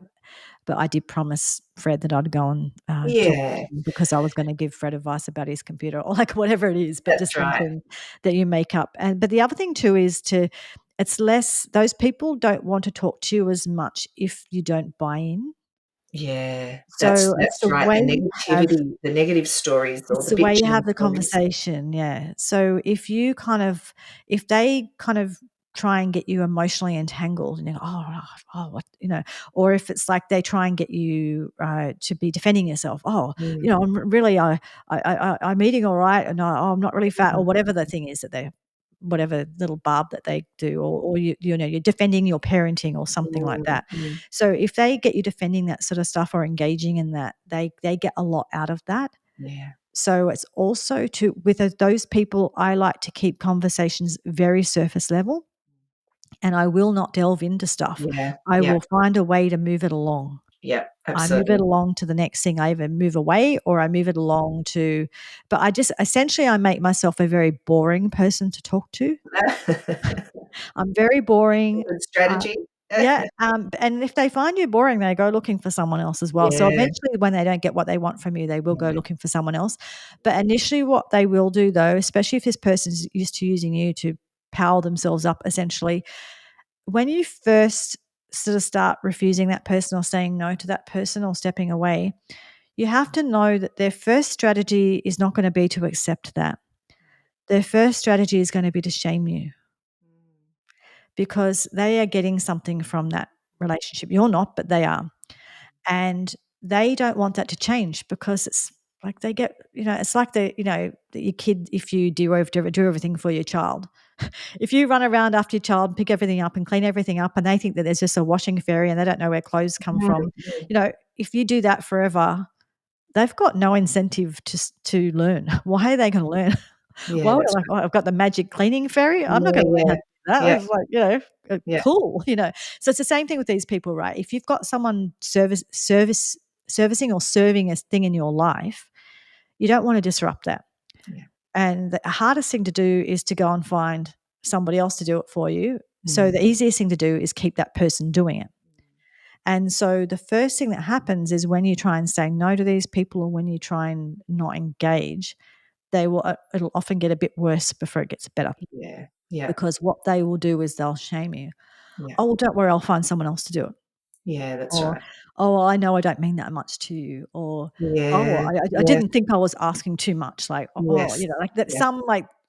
but I did promise Fred that I'd go and, talk yeah, to him because I was gonna give Fred advice about his computer or, like, whatever it is, but that's just right. something that you make up, but the other thing too is to It's less, those people don't want to talk to you as much if you don't buy in. Yeah, So it's that's the right, way you have the negative stories or It's the the way you bitching have the stories. conversation, yeah. So if they kind of try and get you emotionally entangled and you go, what, or if it's like they try and get you to be defending yourself, Mm, I'm really, I'm eating all right, and I'm not really fat, or mm, whatever the thing is that they, whatever little barb that they do, or you're defending your parenting or something like mm, that. mm. So if they get you defending that sort of stuff or engaging in that, they get a lot out of that. Yeah, So it's also to with those people, I like to keep conversations very surface level, and I will not delve into stuff. yeah, I yeah, will find a way to move it along. yeah, I move it absolutely. along to the next thing. I either move away or I move it along to, but I just essentially I make myself a very boring person to talk to. I'm very boring. Good Uh, strategy. yeah, and if they find you boring, they go looking for someone else as well. So Yeah, eventually, when they don't get what they want from you, they will go yeah, looking for someone else. But initially, what they will do, though, especially if this person's used to using you to power themselves up, essentially, when you first sort of start refusing that person or saying no to that person or stepping away, you have to know that their first strategy is not going to be to accept that. Their first strategy is going to be to shame you, because they are getting something from that relationship. You're not, but they are. And they don't want that to change, because it's like they get, it's like your kid, if you do everything for your child. If you run around after your child, pick everything up and clean everything up, and they think that there's just a washing fairy and they don't know where clothes come mm, from, mm. if you do that forever, they've got no incentive to learn. Why are they going to learn? Yeah, Why would I that's like, I've got the magic cleaning fairy. I'm not yeah, going to learn how yeah, to do that. I yeah, was like, yeah, cool, So it's the same thing with these people, right? If you've got someone servicing or serving a thing in your life, you don't want to disrupt that. yeah. And the hardest thing to do is to go and find somebody else to do it for you. So Mm, the easiest thing to do is keep that person doing it. And so the first thing that happens is when you try and say no to these people, or when you try and not engage, it'll often get a bit worse before it gets better, yeah, yeah, because what they will do is they'll shame you. yeah, "Oh, well, don't worry, I'll find someone else to do it." yeah, that's Or, right. "Oh, well, I know I don't mean that much to you." Or, "Oh, Yeah, I yeah, didn't think I was asking too much." Like, yes, like that, yeah,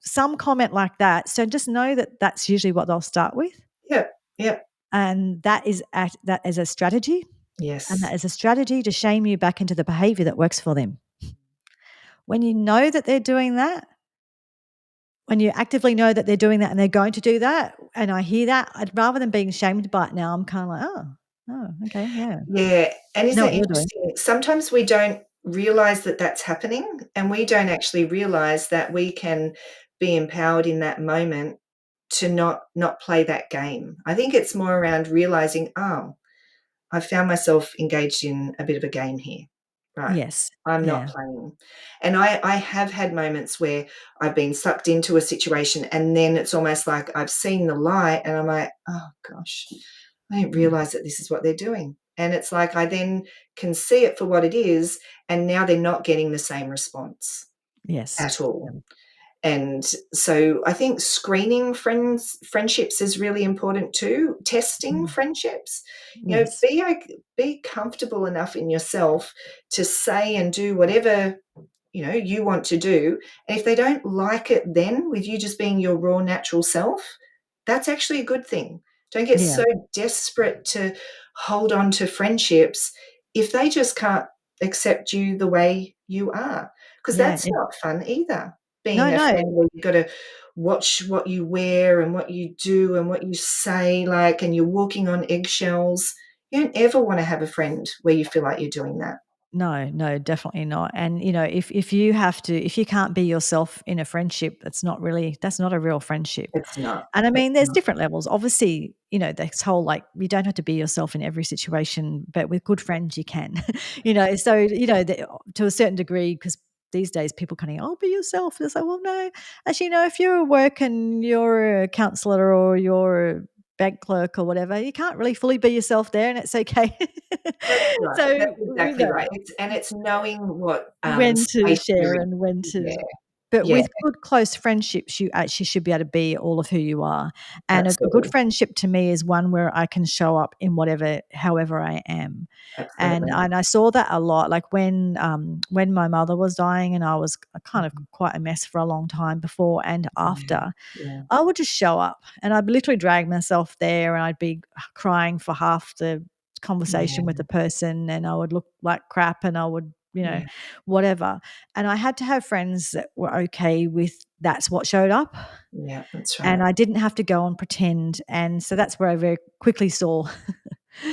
some comment like that. So just know that that's usually what they'll start with, yep, yep, and that is a strategy, and yes, that is a strategy to shame you back into the behavior that works for them. When you know that they're doing that, when you actively know that they're doing that and they're going to do that, and I hear that, rather than being shamed by it now, I'm kinda like, "Oh, okay, yeah. yeah, and I is know that what you're doing." interesting? Sometimes we don't realize that that's happening, and we don't actually realize that we can be empowered in that moment to not play that game. I think it's more around realizing, "Oh, I found myself engaged in a bit of a game here. Right. Yes. I'm not Yeah. playing." And I have had moments where I've been sucked into a situation and then it's almost like I've seen the light and I'm like, oh gosh, I didn't Mm. realize that this is what they're doing. And it's like I then can see it for what it is. And now they're not getting the same response Yes. at Yeah. all. And so I think screening friendships is really important too, testing Mm. friendships. Yes. Be comfortable enough in yourself to say and do whatever, you want to do. And if they don't like it then with you just being your raw natural self, that's actually a good thing. Don't get Yeah. so desperate to hold on to friendships if they just can't accept you the way you are, because Yeah. that's not fun either. No, Being a no. friend where you've got to watch what you wear and what you do and what you say, like, and you're walking on eggshells. You don't ever want to have a friend where you feel like you're doing that. No, no, definitely not. And if you can't be yourself in a friendship, that's not a real friendship. It's not. And I It's mean, there's not. different levels. Obviously, this whole, like, you don't have to be yourself in every situation, but with good friends you can. So, to a certain degree, because these days people kind of, "Oh, be yourself." It's like, well, no. Actually, if you're at work and you're a counselor or you're a bank clerk or whatever, you can't really fully be yourself there, and it's okay. That's right. So, That's exactly right. It's knowing what when to space you're share in. and when to Yeah. But Yeah, with good close friendships, you actually should be able to be all of who you are. And a good absolutely, friendship to me is one where I can show up in whatever however I am. And absolutely. and I saw that a lot, like when my mother was dying and I was kind of Mhm. quite a mess for a long time before and Yeah, after, yeah, I would just show up and I'd literally drag myself there and I'd be crying for half the conversation with yeah, the person and I would look like crap and I would, yeah, whatever. And I had to have friends that were okay with that's what showed up. yeah, that's And right. I didn't have to go and pretend. And so that's where I very quickly saw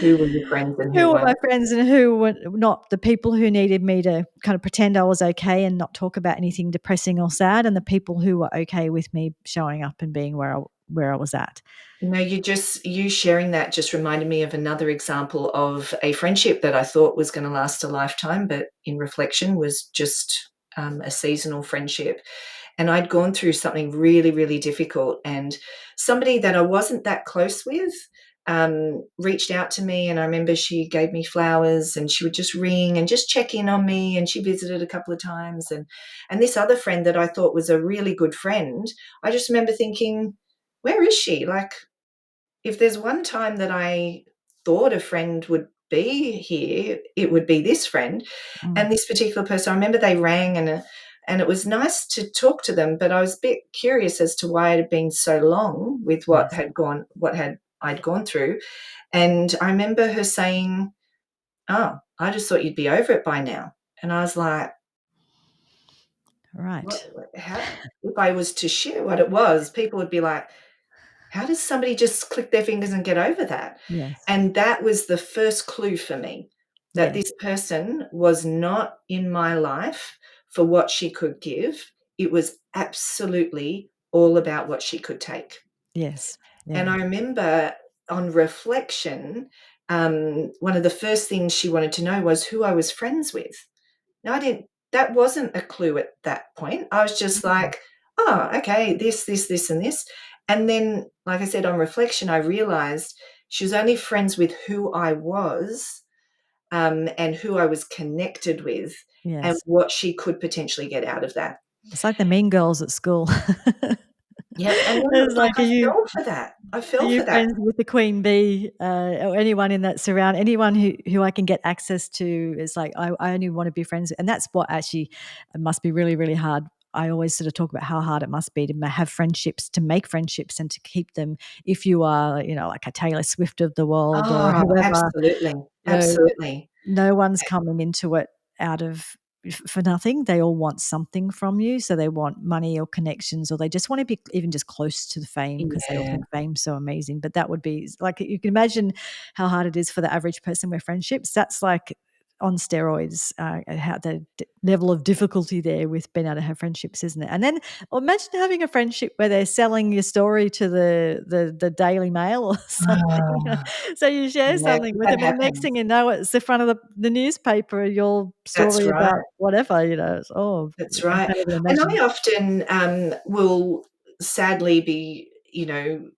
Who were your friends and who who were weren't? my friends and who were not, the people who needed me to kind of pretend I was okay and not talk about anything depressing or sad, and the people who were okay with me showing up and being where I was at. You sharing that just reminded me of another example of a friendship that I thought was gonna last a lifetime, but in reflection was just, a seasonal friendship. And I'd gone through something really, really difficult, and somebody that I wasn't that close with, reached out to me, and I remember she gave me flowers, and she would just ring and just check in on me, and she visited a couple of times, and this other friend that I thought was a really good friend, I just remember thinking, "Where is she?" Like, if there's one time that I thought a friend would be here, it would be this friend. Mm, And this particular person, I remember they rang and it was nice to talk to them, but I was a bit curious as to why it had been so long with yes, what had I'd gone through. And I remember her saying, "Oh, I just thought you'd be over it by now." And I was like, "What? right. How?" If I was to share what it was, people would be like, how does somebody just click their fingers and get over that? Yes, And that was the first clue for me that yes, this person was not in my life for what she could give. It was absolutely all about what she could take. yes, And yeah, I remember on reflection, one of the first things she wanted to know was who I was friends with. Now I didn't that wasn't a clue at that point. I was just mm, like, "Oh, okay, this, and this." And then, like I said, on reflection, I realized she was only friends with who I was, and who I was connected with, and yes. what she could potentially get out of that. It's like the mean girls at school. Yep, and then It's like like, I fell for that. I are fell you for that. friends with the queen bee, or anyone in that surround anyone who I can get access to is like, I only wanna be friends, and that's what actually must be really, really hard. I always sort of talk about how hard it must be to have friendships, to make friendships and to keep them if you are, like a Taylor Swift of the world or Oh, whoever, absolutely, you know absolutely. no one's coming into it out of for nothing. They all want something from you. So they want money or connections, or they just want to be even just close to the fame because they all Yeah. think fame's so amazing. But that would be like, you can imagine how hard it is for the average person with friendships. That's like on steroids, how the level of difficulty there with being able to have friendships, isn't it? And then, or imagine having a friendship where they're selling your story to the Daily Mail or something. Oh, So you share yeah, something 'cause with that them, and the next happens. thing you know, it's the front of the newspaper, your That's story right. about whatever, it's, oh, That's I right. can't even And I imagine. often, will sadly be,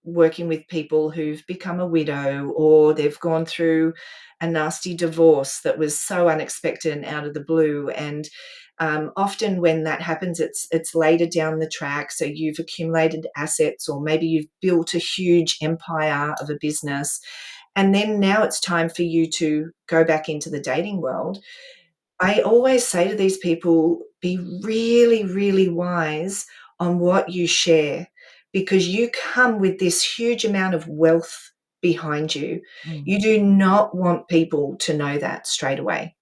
working with people who've become a widow or they've gone through a nasty divorce that was so unexpected and out of the blue. And often when that happens, it's later down the track. So you've accumulated assets, or maybe you've built a huge empire of a business, and then now it's time for you to go back into the dating world. I always say to these people, be really, really wise on what you share, because you come with this huge amount of wealth behind you. Mm, You do not want people to know that straight away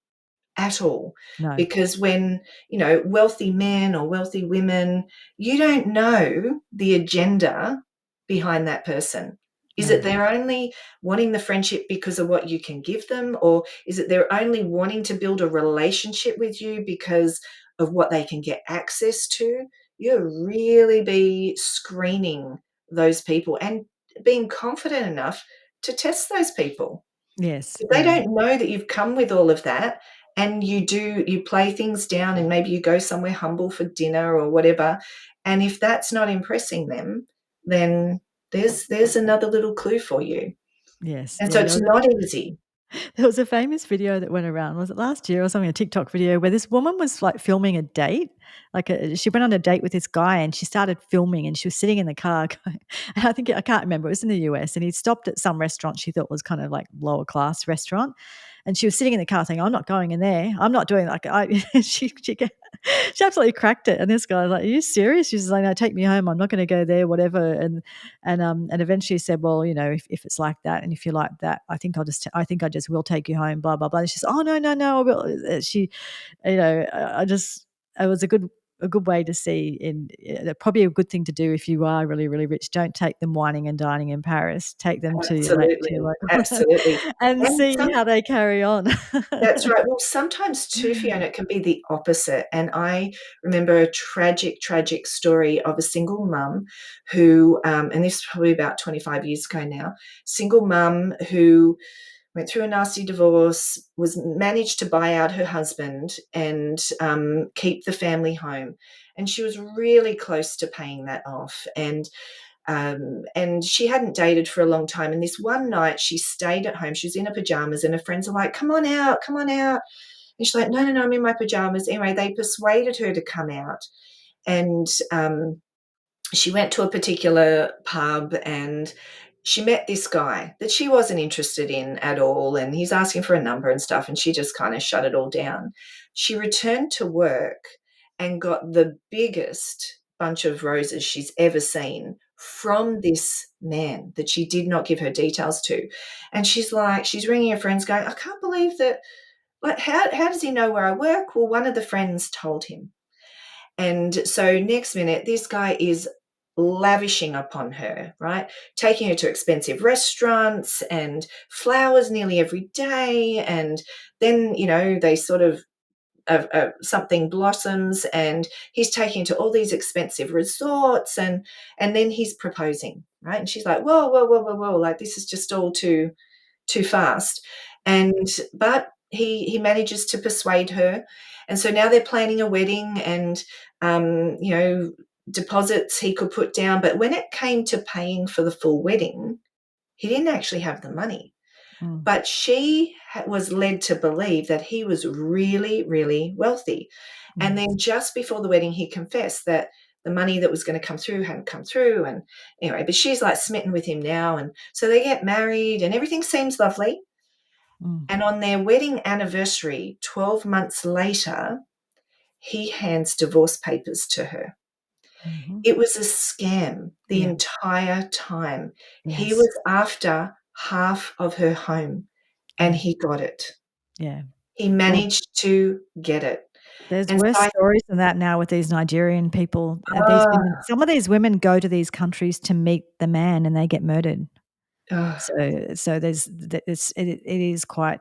at all. no, Because when, wealthy men or wealthy women, you don't know the agenda behind that person. Is it no, they're only wanting the friendship because of what you can give them? Or is it they're only wanting to build a relationship with you because of what they can get access to? You really be screening those people and being confident enough to test those people. yes, If they yeah, don't know that you've come with all of that, and you play things down and maybe you go somewhere humble for dinner or whatever, and if that's not impressing them, then there's another little clue for you. yes, And so yeah, it's not easy. there was a famous video that went around, was it last year or something, a TikTok video where this woman was, like, filming a date, she went on a date with this guy and she started filming and she was sitting in the car going, and I can't remember, it was in the US, and he stopped at some restaurant she thought was kind of like lower class restaurant, and she was sitting in the car saying, "I'm not going in there. I'm not doing like I." She absolutely cracked it. And this guy was like, "Are you serious?" She's like, "No, take me home. I'm not going to go there. Whatever." And eventually said, "Well, if it's like that, and if you like that, I think I just will take you home." Blah blah blah. And she's, "Oh no no no." I will. She, I just it was a good way to see probably a good thing to do if you are really really rich. Don't take them whining and dining in Paris. Take them to Absolutely, your local absolutely. and And see how they carry on. that's right. Well, sometimes too, Fiona, it can be the opposite. And I remember a tragic, tragic story of a single mum who, and this is probably about 25 years ago now, single mum who went through a nasty divorce, was managed to buy out her husband and keep the family home. And she was really close to paying that off. And she hadn't dated for a long time. And this one night she stayed at home. She was in her pajamas, and her friends are like, "Come on out, come on out." And she's like, "No, no, no, I'm in my pajamas." Anyway, they persuaded her to come out. And she went to a particular pub and she met this guy that she wasn't interested in at all. And he's asking for a number and stuff. And she just kind of shut it all down. She returned to work and got the biggest bunch of roses she's ever seen from this man that she did not give her details to. And she's like, she's ringing her friends going, "I can't believe that. Like, how does he know where I work?" Well, one of the friends told him. And so next minute, this guy is lavishing upon her, right? Taking her to expensive restaurants and flowers nearly every day. And then, they sort of something blossoms and he's taking her to all these expensive resorts and then he's proposing, right? And she's like, whoa, whoa, whoa, whoa, whoa, like this is just all too fast. And but he manages to persuade her, and so now they're planning a wedding and deposits he could put down. But when it came to paying for the full wedding, he didn't actually have the money. Mm, But she was led to believe that he was really, really wealthy. And mm, then just before the wedding, he confessed that the money that was going to come through hadn't come through. And anyway, but she's like smitten with him now. And so they get married and everything seems lovely. mm, And on their wedding anniversary, 12 months later, he hands divorce papers to her. mhm. It was a scam the Yeah. entire time. He Yes. was after half of her home and Yeah. he got it. Yeah. He Well, managed to get it. there's And so worse I stories than that now with these Nigerian people. These ah, women, some of these women go to these countries to meet the man and they get murdered. ah. So it is quite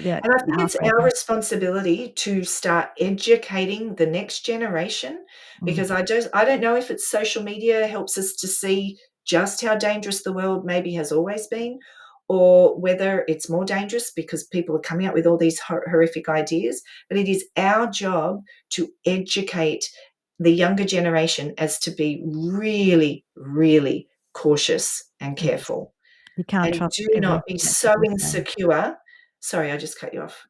yeah, And I think it's our heartbreaking. responsibility to start educating the next generation, Mm, because I don't know if it's social media helps us to see just how dangerous the world maybe has always been, or whether it's more dangerous because people are coming up with all these horrific ideas. But it is our job to educate the younger generation as to be really, really cautious and mm. careful, You can't and trust do not be everything that so people say. insecure. Sorry, I just cut you off.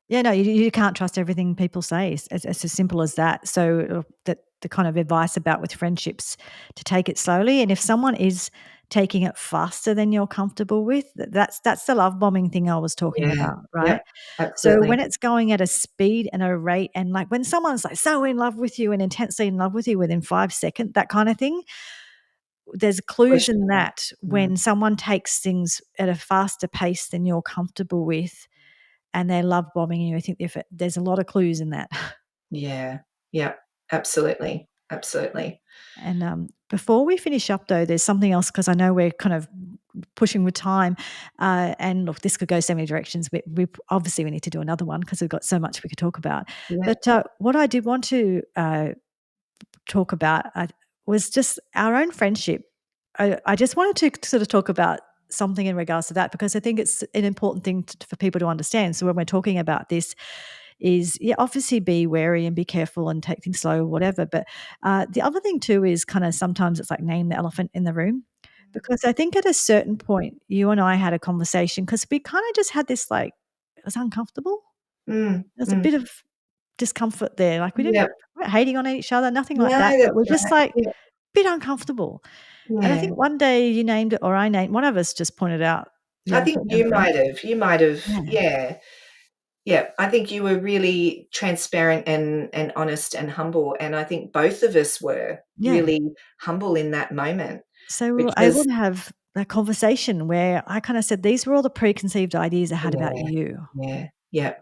Yeah, no, you can't trust everything people say. It's as simple as that. So that the kind of advice about with friendships to take it slowly, and if someone is taking it faster than you're comfortable with, that's the love bombing thing I was talking Yeah. about, right? Yep. So Absolutely. when it's going at a speed and a rate, and like when someone's like so in love with you and intensely in love with you within 5 seconds, that kind of thing, there's clues in Questionable. that Mm. when someone takes things at a faster pace than you're comfortable with and they're love bombing you. I think there's a lot of clues in that. Yeah. Yep. Absolutely. Absolutely. And before we finish up, though, there's something else because I know we're kind of pushing with time. And look, this could go so many directions. We obviously we need to do another one because we've got so much we could talk about. Yeah. But what I did want to talk about was just our own friendship. I just wanted to sort of talk about something in regards to that because I think it's an important thing for people to understand. So when we're talking about this, is yeah, obviously be wary and be careful and take things slow, whatever. But the other thing too is kind of sometimes it's like name the elephant in the room. Because I think at a certain point, you and I had a conversation because we kind of just had this like, it was uncomfortable. Mm. There's a Mm. bit of discomfort there. Like we didn't Yep. weren't hating on each other, nothing like No, that, but that's we're just, right. like, Yeah, bit uncomfortable. And I yeah. think one day you named it or I named one of us just pointed out the I think unfit you might have, yeah, yeah. Yeah, I think you were really transparent and honest and humble, and I think both of us were yeah. really humble in that moment, So we were able because to have a conversation where I kinda said, "These were all the preconceived ideas I had about yeah, you, yeah, yeah,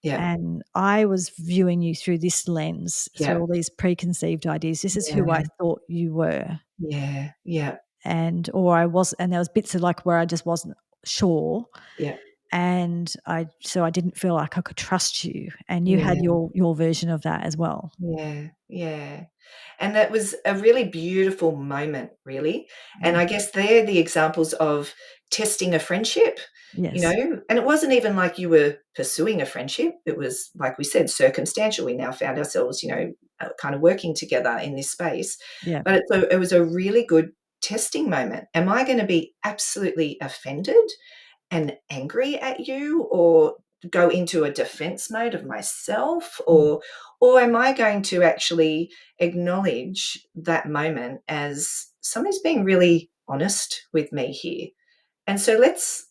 yeah, and I was viewing you through this lens, through yeah, all these preconceived ideas. This is who I yeah, thought you were." yeah, yeah, And or I was and there was bits of, like, where I just wasn't sure, yeah, and I didn't feel like I could trust you, and you had yeah, your version of that as well. yeah, yeah. And that was a really beautiful moment, really. And Mm. I guess they're the examples of testing a friendship, Yes. and it wasn't even like you were pursuing a friendship. It was, like we said, circumstantial. We now found ourselves, kind of working together in this space. Yeah. But it was a really good testing moment. Am I going to be absolutely offended and angry at you, or go into a defense mode of myself, Mm. or am I going to actually acknowledge that moment as somebody's being really honest with me here? And so let's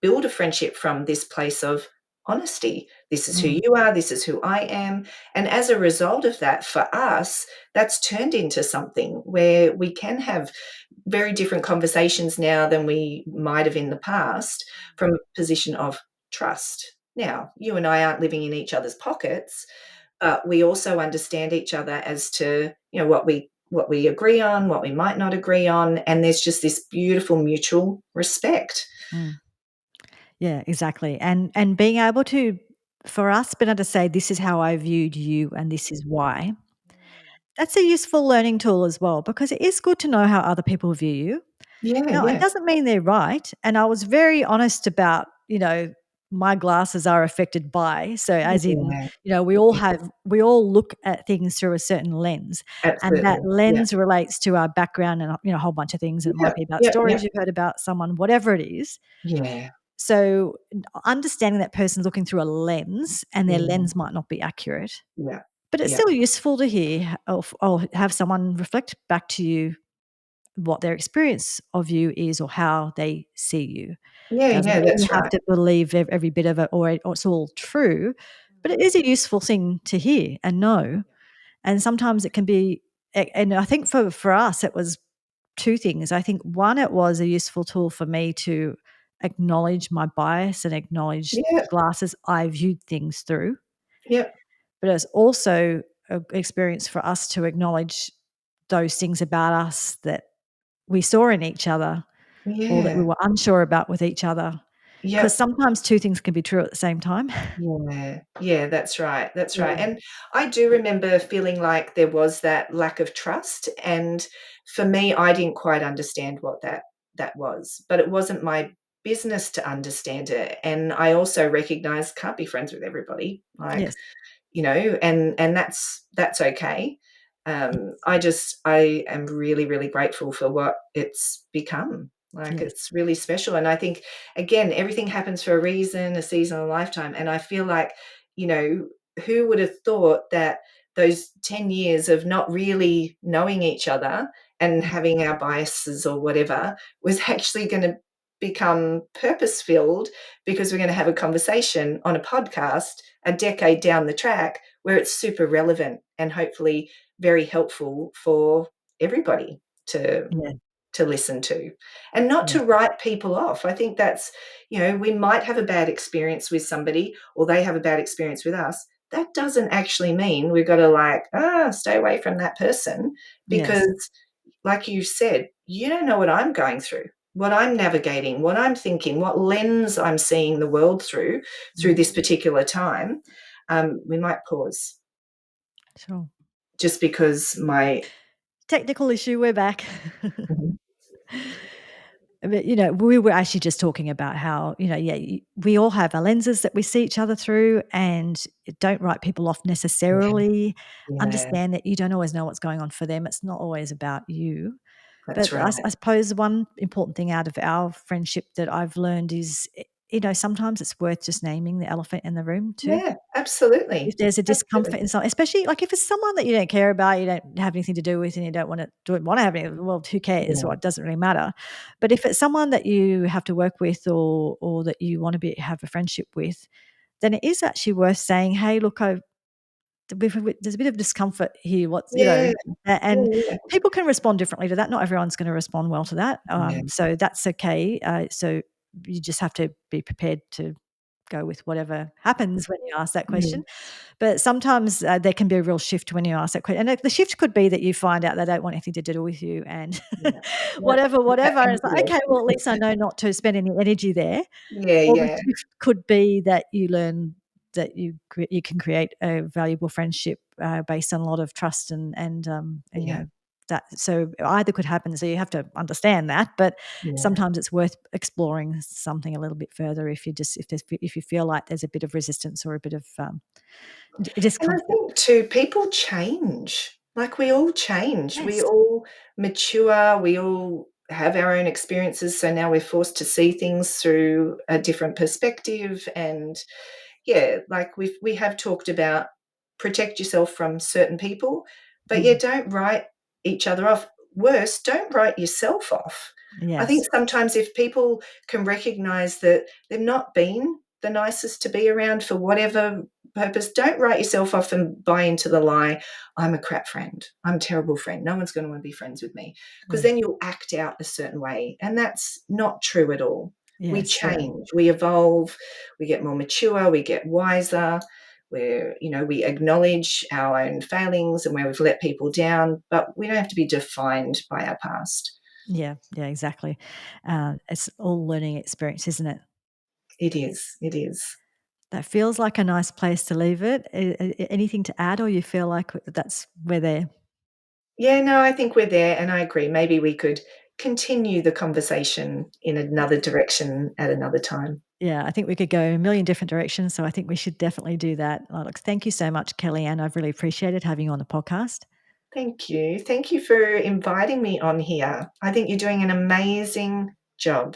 build a friendship from this place of honesty. This is who Mm. you are, this is who I am. And as a result of that, for us, that's turned into something where we can have very different conversations now than we might have in the past, from a position of trust. Now, you and I aren't living in each other's pockets, but we also understand each other as to, what we agree on, what we might not agree on, and there's just this beautiful mutual respect. Mm. Yeah, exactly, and being able to for us, being able to say, "This is how I viewed you, and this is why." That's a useful learning tool as well, because it is good to know how other people view you. Yeah, Now, it yeah. doesn't mean they're right, and I was very honest about, my glasses are affected by, so as in, Yeah, yeah, we all look at things through a certain lens, and that absolutely. Yeah. lens relates to our background and, a whole bunch of things. It might Yep, be about yep, yep. stories you've heard about someone, whatever it is. Yeah, So, understanding that person's looking through a lens and their yeah, lens might not be accurate, yeah, but it's yeah. still useful to hear or have someone reflect back to you what their experience of you is or how they see you. Yeah, Doesn't yeah, mean you that's have right. to believe every bit of it or it's all true, but it is a useful thing to hear and know, and sometimes it can be and I think for us, it was 2 things. I think, 1, it was a useful tool for me to acknowledge my bias and acknowledge the Yeah, glasses I viewed things through, yep, but it's also a experience for us to acknowledge those things about us that we saw in each other or that we yeah, were unsure about with each other. Because yep. sometimes 2 things can be true at the same time. Yeah, yeah, that's right, Yeah. and I do remember feeling like there was that lack of trust, and for me, I didn't quite understand what that was, but it wasn't my business to understand it, and I also recognized can't be friends with everybody, like, Yes. and that's okay. I am really, really grateful for what it's become. Like, Yes. it's really special, and I think, again, everything happens for a reason, a season, a lifetime, and I feel like, you know, who would have thought that those 10 years of not really knowing each other and Mm. having our biases or whatever was actually gonna become purpose-filled, because we're gonna have a conversation on a podcast a decade down the track where it's super relevant and hopefully very helpful for everybody to Yeah. listen to, and not Yeah. to write people off. I think that's, we might have a bad experience with somebody or they have a bad experience with us. That doesn't actually mean we've got to, like, stay away from that person, Yes. because, like you said, you don't know what I'm going through, what I'm navigating, what I'm thinking, what lens I'm seeing the world through Mm. this particular time. We might pause Sure. just because my Technical issue, we're back. Mhm. But, we were actually just talking about how, yeah, we all have our lenses that we see each other through, and don't write people off Yeah, necessarily. yeah, Understand that you don't always know what's going on for them. It's not always about you. that's But right. I suppose one important thing out of our friendship that I've learned is sometimes it's worth just naming the elephant in the room too. Yeah, If absolutely. there's a discomfort Absolutely. in some, especially like if it's someone that you don't care about, you don't have anything to do with, and you don't wanna have any, well, who cares? Well, Yeah, it doesn't really matter. But if it's someone that you have to work with, or that you wanna have a friendship with, then it is actually worth saying, "Hey, look, there's a bit of discomfort here. What's," yeah, and yeah, people can respond differently to that. Not everyone's gonna respond well to that. yeah, So that's okay. So you just have to be prepared to go with whatever happens when you ask that mm, question. But sometimes, there can be a real shift when you ask that question, and the shift could be that you find out they don't want anything to do with you, and yeah, yeah. whatever, That and can it's be like, a "Okay, well, at least I know not to spend any energy there." yeah, Or the yeah, shift could be that you learn that you can create a valuable friendship, based on a lot of trust, and yeah, that, so either could happen, so you have to understand that, but yeah. sometimes it's worth exploring something a little bit further if you feel like there's a bit of resistance or a bit of, And I discomfort. think too, people change. Like we all change. We Yes. all mature. We all have our own experiences. So now we're forced to see things through a different perspective. And yeah, like we have talked about protect yourself from certain people, but yeah, Mm. don't write each other off. Worse, don't write yourself off. I think Yes. sometimes if people can recognize that they've not been the nicest to be around for whatever purpose, don't write yourself off and buy into the lie, I'm a crap friend. I'm a terrible friend. No one's going to want to be friends with me. Because Mm. then you'll act out a certain way. And that's not true at all. We Yes, yeah. change, we evolve, we get more mature, we get wiser, we acknowledge our own failings and where we've let people down, but we don't have to be defined by our past. Yeah, yeah, exactly. It's all learning experience, isn't it? It is, it is. That feels like a nice place to leave it. Anything to add, or you feel like that's we're there? Yeah, no, I think we're there, and I agree. Maybe we could continue the conversation in another Yes. direction at another time. Yeah, I think we could go a million different directions, so I think we should definitely do that. Look, thank you so much, Kelly Ann. I've really appreciated having you on the podcast. Thank you. Thank you for inviting me on here. I think you're doing an amazing job.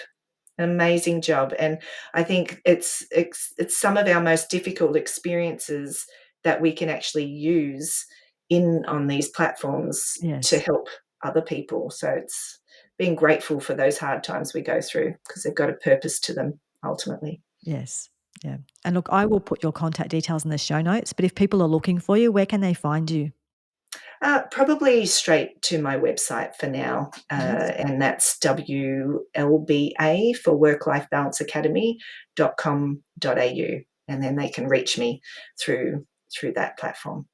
Amazing job, and I think it's some of our most difficult experiences that we can actually use in on these platforms to Yes, help other people. So it's being grateful for those hard times we go through because they've got a purpose to them ultimately. yes, yeah. And look, I will put your contact details in the show notes, but if people are looking for you, where can they find you? Probably straight to my website for now, Yes. and that's WLBA for Work Life Balance Academy.com.au, and then they can reach me through that platform.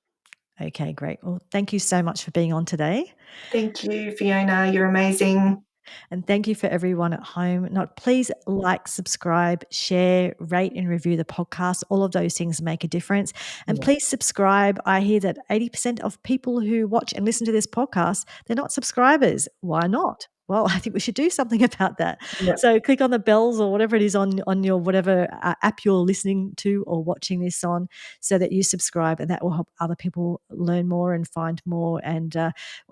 Okay, great. Well, thank you so much for being on today. Thank you, Fiona. You're amazing. And thank you for everyone at home. Not please like, subscribe, share, rate, and review the podcast. All of those things make a difference. And Yeah, please subscribe. I hear that 80% of people who watch and listen to this podcast, they're not subscribers. Why not? Well, I think we should do something about that. yeah, So click on the bells or whatever it is on your whatever app you're listening to or watching this on, so that you subscribe, and that will help other people learn more and find more. And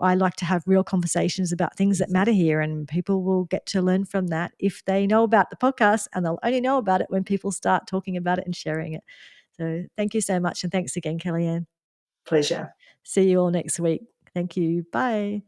I like to have real conversations about things that matter here, and people will get to learn from that if they know about the podcast, and they'll only know about it when people start talking about it and sharing it. So thank you so much. And thanks again, Kellyanne. pleasure. See you all next week. Thank you. Bye.